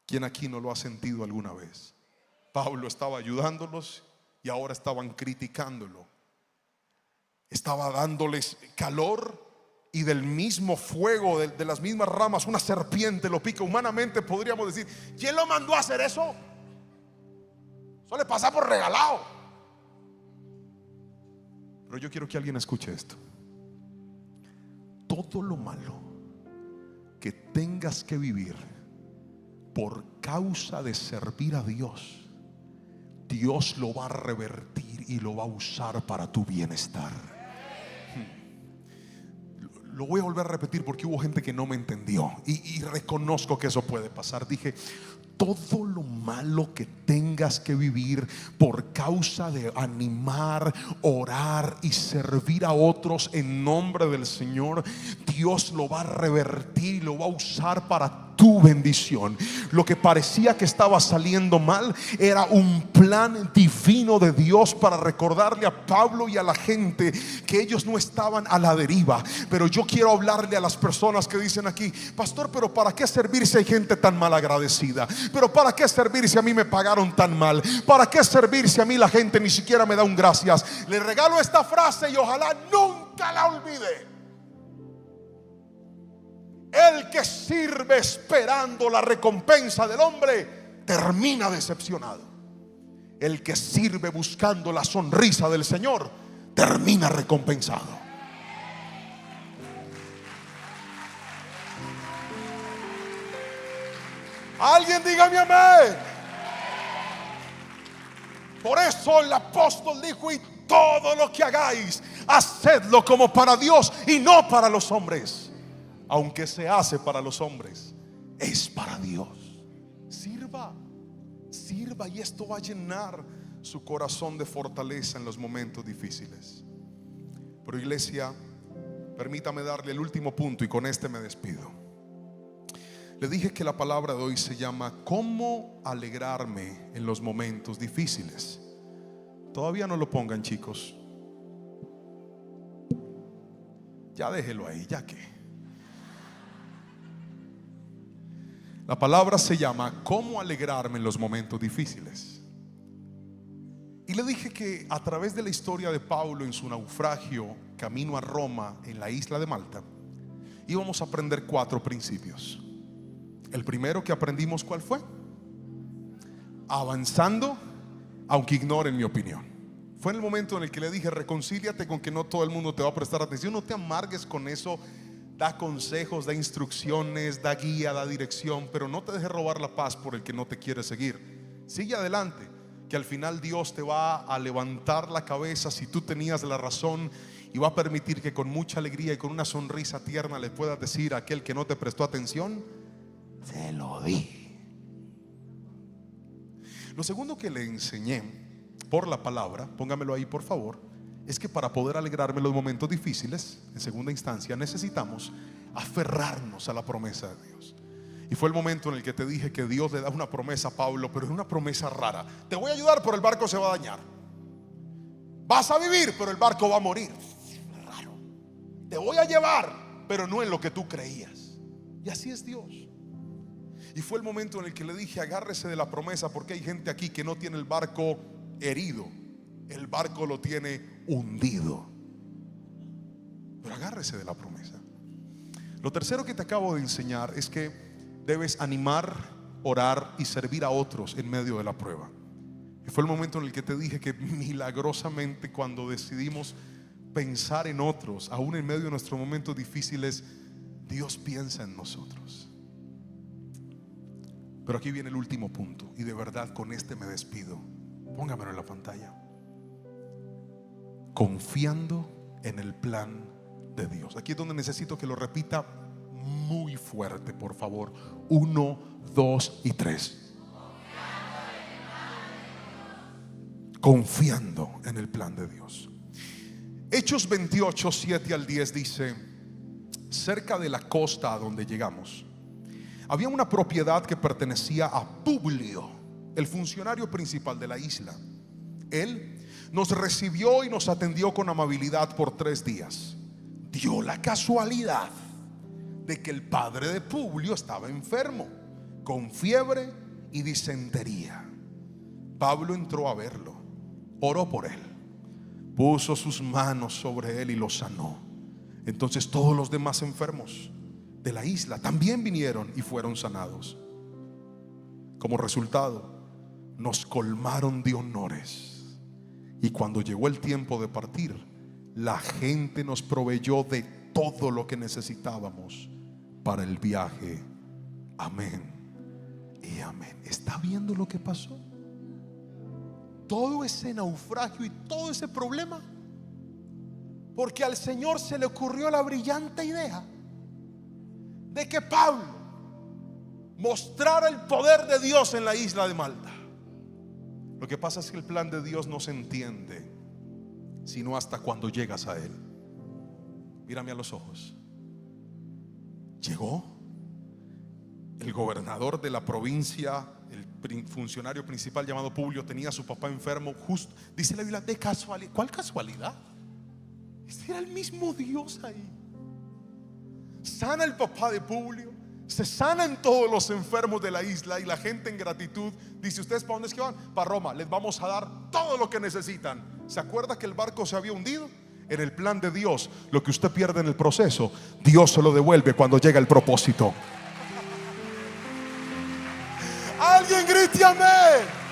[SPEAKER 1] ¿Quién aquí no lo ha sentido alguna vez? Pablo estaba ayudándolos y ahora estaban criticándolo. Estaba dándoles calor y del mismo fuego, de las mismas ramas, una serpiente lo pica. Humanamente podríamos decir: ¿quién lo mandó a hacer eso? Eso le pasa por regalado. Pero yo quiero que alguien escuche esto. Todo lo malo que tengas que vivir por causa de servir a Dios, Dios lo va a revertir y lo va a usar para tu bienestar. lo voy a volver a repetir porque hubo gente que no me entendió y reconozco que eso puede pasar. Dije, todo lo malo que tengas que vivir por causa de animar, orar y servir a otros en nombre del Señor, Dios lo va a revertir y lo va a usar para tu bendición. Lo que parecía que estaba saliendo mal era un plan divino de Dios para recordarle a Pablo y a la gente que ellos no estaban a la deriva. Pero yo quiero hablarle a las personas que dicen aquí: pastor, pero ¿para qué servir si hay gente tan mal agradecida? Pero ¿para qué servir si a mí me pagaron tan mal? ¿Para qué servir si a mí la gente ni siquiera me da un gracias? Le regalo esta frase y ojalá nunca la olvide: el que sirve esperando la recompensa del hombre termina decepcionado. El que sirve buscando la sonrisa del Señor termina recompensado. Alguien dígame amén. Por eso el apóstol dijo: y todo lo que hagáis, hacedlo como para Dios y no para los hombres. Aunque se hace para los hombres, es para Dios. Sirva, sirva, y esto va a llenar su corazón de fortaleza en los momentos difíciles. Pero iglesia, permítame darle el último punto y con este me despido. Le dije que la palabra de hoy se llama ¿cómo alegrarme en los momentos difíciles? Todavía no lo pongan, chicos. Ya déjelo ahí, ya que la palabra se llama ¿cómo alegrarme en los momentos difíciles? Y le dije que a través de la historia de Pablo en su naufragio camino a Roma en la isla de Malta, íbamos a aprender 4 principios. El primero que aprendimos, ¿cuál fue? Avanzando aunque ignoren mi opinión. Fue en el momento en el que le dije: reconcíliate con que no todo el mundo te va a prestar atención. No te amargues con eso. Da consejos, da instrucciones, da guía, da dirección, pero no te dejes robar la paz por el que no te quiere seguir. Sigue adelante, que al final Dios te va a levantar la cabeza si tú tenías la razón, y va a permitir que con mucha alegría y con una sonrisa tierna le puedas decir a aquel que no te prestó atención: se lo di. Lo segundo que le enseñé por la palabra, póngamelo ahí por favor, es que para poder alegrarme en los momentos difíciles, en segunda instancia, necesitamos aferrarnos a la promesa de Dios. Y fue el momento en el que te dije que Dios le da una promesa a Pablo, pero es una promesa rara. Te voy a ayudar, pero el barco se va a dañar. Vas a vivir, pero el barco va a morir. Raro. Te voy a llevar, pero no en lo que tú creías. Y así es Dios. Y fue el momento en el que le dije: agárrese de la promesa, porque hay gente aquí que no tiene el barco herido, el barco lo tiene hundido. Pero agárrese de la promesa. Lo tercero que te acabo de enseñar es que debes animar, orar y servir a otros en medio de la prueba. Y fue el momento en el que te dije que milagrosamente, cuando decidimos pensar en otros, aún en medio de nuestros momentos difíciles, Dios piensa en nosotros. Pero aquí viene el último punto, y de verdad con este me despido. Póngamelo en la pantalla. Confiando en el plan de Dios. Aquí es donde necesito que lo repita muy fuerte, por favor. 1, 2 y 3. Confiando en el plan de Dios. Hechos 28, 7 al 10 dice: cerca de la costa a donde llegamos había una propiedad que pertenecía a Publio, el funcionario principal de la isla. Él nos recibió y nos atendió con amabilidad por 3 días. Dio la casualidad de que el padre de Publio estaba enfermo, con fiebre y disentería. Pablo entró a verlo, oró por él, puso sus manos sobre él y lo sanó. Entonces todos los demás enfermos de la isla también vinieron y fueron sanados. Como resultado, nos colmaron de honores. Y cuando llegó el tiempo de partir, la gente nos proveyó de todo lo que necesitábamos para el viaje. Amén y amén. ¿Está viendo lo que pasó? Todo ese naufragio y todo ese problema Porque al Señor se le ocurrió la brillante idea de que Pablo mostrara el poder de Dios en la isla de Malta. Lo que pasa es que el plan de Dios no se entiende sino hasta cuando llegas a Él. Mírame a los ojos. Llegó el gobernador de la provincia, el funcionario principal llamado Publio, tenía a su papá enfermo. Justo, dice la Biblia, de casualidad. ¿Cuál casualidad? Este era el mismo Dios ahí. Sana el papá de Publio, se sanan todos los enfermos de la isla, y la gente en gratitud dice: ¿ustedes para dónde es que van? Para Roma, les vamos a dar todo lo que necesitan. ¿Se acuerda que el barco se había hundido? En el plan de Dios, lo que usted pierde en el proceso, Dios se lo devuelve cuando llega el propósito. Alguien grite amén.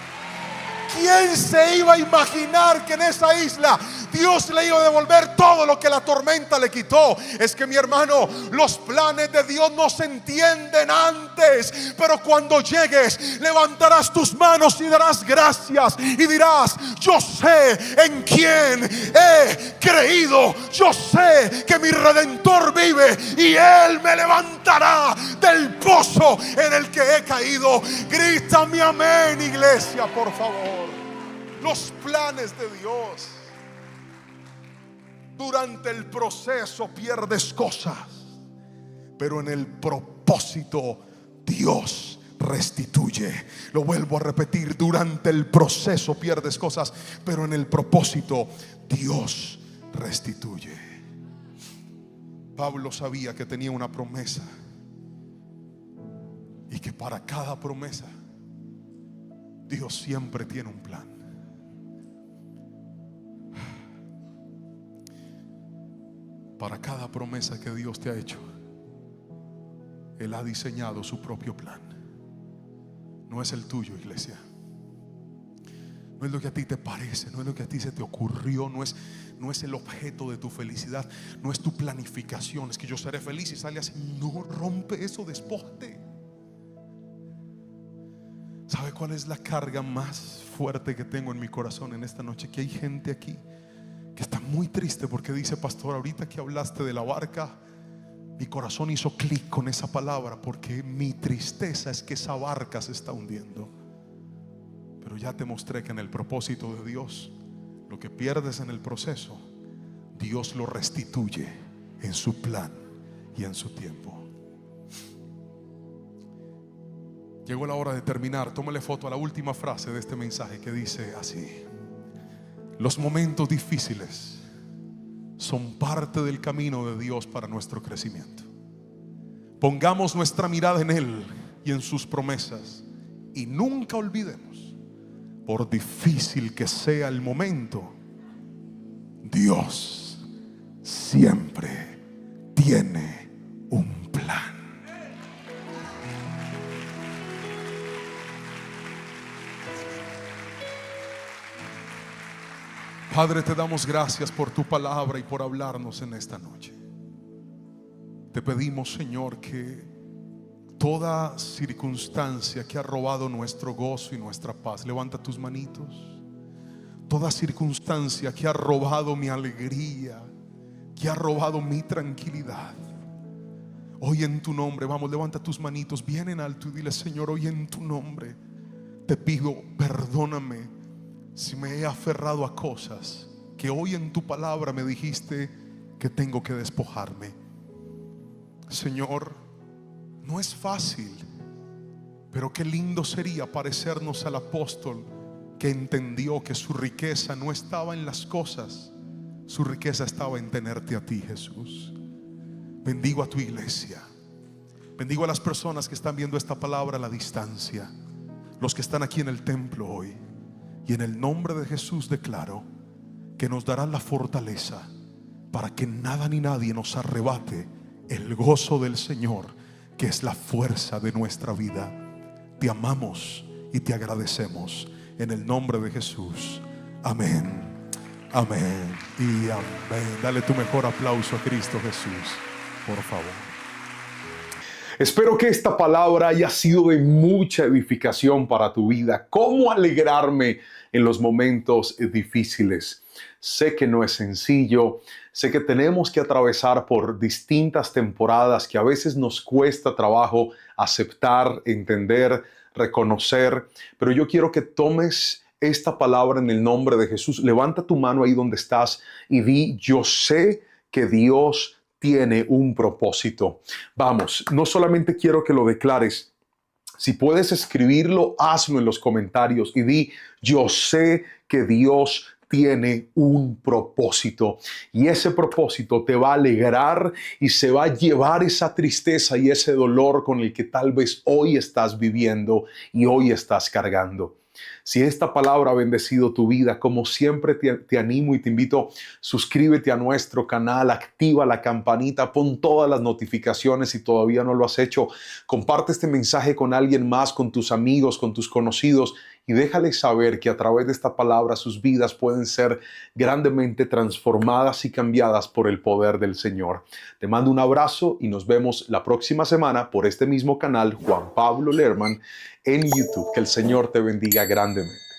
[SPEAKER 1] ¿Quién se iba a imaginar que en esa isla Dios le iba a devolver todo lo que la tormenta le quitó? Es que, mi hermano, los planes de Dios no se entienden antes, pero cuando llegues levantarás tus manos y darás gracias y dirás: yo sé en quién he creído, yo sé que mi Redentor vive y Él me levantará del pozo en el que he caído. Grítame amén, iglesia, por favor. Los planes de Dios, durante el proceso pierdes cosas, pero en el propósito Dios restituye. Lo vuelvo a repetir: durante el proceso pierdes cosas, pero en el propósito Dios restituye. Pablo sabía que tenía una promesa y que para cada promesa Dios siempre tiene un plan. Para cada promesa que Dios te ha hecho, Él ha diseñado su propio plan. No es el tuyo, iglesia. No es lo que a ti te parece, no es lo que a ti se te ocurrió, no es el objeto de tu felicidad, no es tu planificación. Es que yo seré feliz y sale así. No, rompe eso, despójate. ¿Sabe cuál es la carga más fuerte que tengo en mi corazón en esta noche? Que hay gente aquí que está muy triste porque dice: pastor, ahorita que hablaste de la barca, mi corazón hizo clic con esa palabra, porque mi tristeza es que esa barca se está hundiendo. Pero ya te mostré que en el propósito de Dios, lo que pierdes en el proceso, Dios lo restituye en su plan y en su tiempo. Llegó la hora de terminar. Tómale foto a la última frase de este mensaje, que dice así: los momentos difíciles son parte del camino de Dios para nuestro crecimiento. Pongamos nuestra mirada en Él y en sus promesas, y nunca olvidemos, por difícil que sea el momento, Dios siempre tiene un plan. Padre, te damos gracias por tu palabra y por hablarnos en esta noche. Te pedimos, Señor, que toda circunstancia que ha robado nuestro gozo y nuestra paz, levanta tus manitos. Toda circunstancia que ha robado mi alegría, que ha robado mi tranquilidad, hoy en tu nombre, vamos, levanta tus manitos bien en alto y dile: Señor, hoy en tu nombre te pido, perdóname si me he aferrado a cosas que hoy en tu palabra me dijiste que tengo que despojarme. Señor, no es fácil, pero qué lindo sería parecernos al apóstol que entendió que su riqueza no estaba en las cosas, su riqueza estaba en tenerte a ti, Jesús. Bendigo a tu iglesia, bendigo a las personas que están viendo esta palabra a la distancia, los que están aquí en el templo hoy. Y en el nombre de Jesús declaro que nos dará la fortaleza para que nada ni nadie nos arrebate el gozo del Señor, que es la fuerza de nuestra vida. Te amamos y te agradecemos en el nombre de Jesús. Amén, amén y amén. Dale tu mejor aplauso a Cristo Jesús, por favor.
[SPEAKER 2] Espero que esta palabra haya sido de mucha edificación para tu vida. ¿Cómo alegrarme en los momentos difíciles. Sé que no es sencillo, sé que tenemos que atravesar por distintas temporadas que a veces nos cuesta trabajo aceptar, entender, reconocer, pero yo quiero que tomes esta palabra en el nombre de Jesús. Levanta tu mano ahí donde estás y di: yo sé que Dios tiene un propósito. Vamos, no solamente quiero que lo declares. Si puedes escribirlo, hazlo en los comentarios y di: yo sé que Dios tiene un propósito, y ese propósito te va a alegrar y se va a llevar esa tristeza y ese dolor con el que tal vez hoy estás viviendo y hoy estás cargando. Si esta palabra ha bendecido tu vida, como siempre te animo y te invito: suscríbete a nuestro canal, activa la campanita, pon todas las notificaciones si todavía no lo has hecho. Comparte este mensaje con alguien más, con tus amigos, con tus conocidos, y déjales saber que a través de esta palabra sus vidas pueden ser grandemente transformadas y cambiadas por el poder del Señor. Te mando un abrazo y nos vemos la próxima semana por este mismo canal, Juan Pablo Lerman, en YouTube. Que el Señor te bendiga grandemente.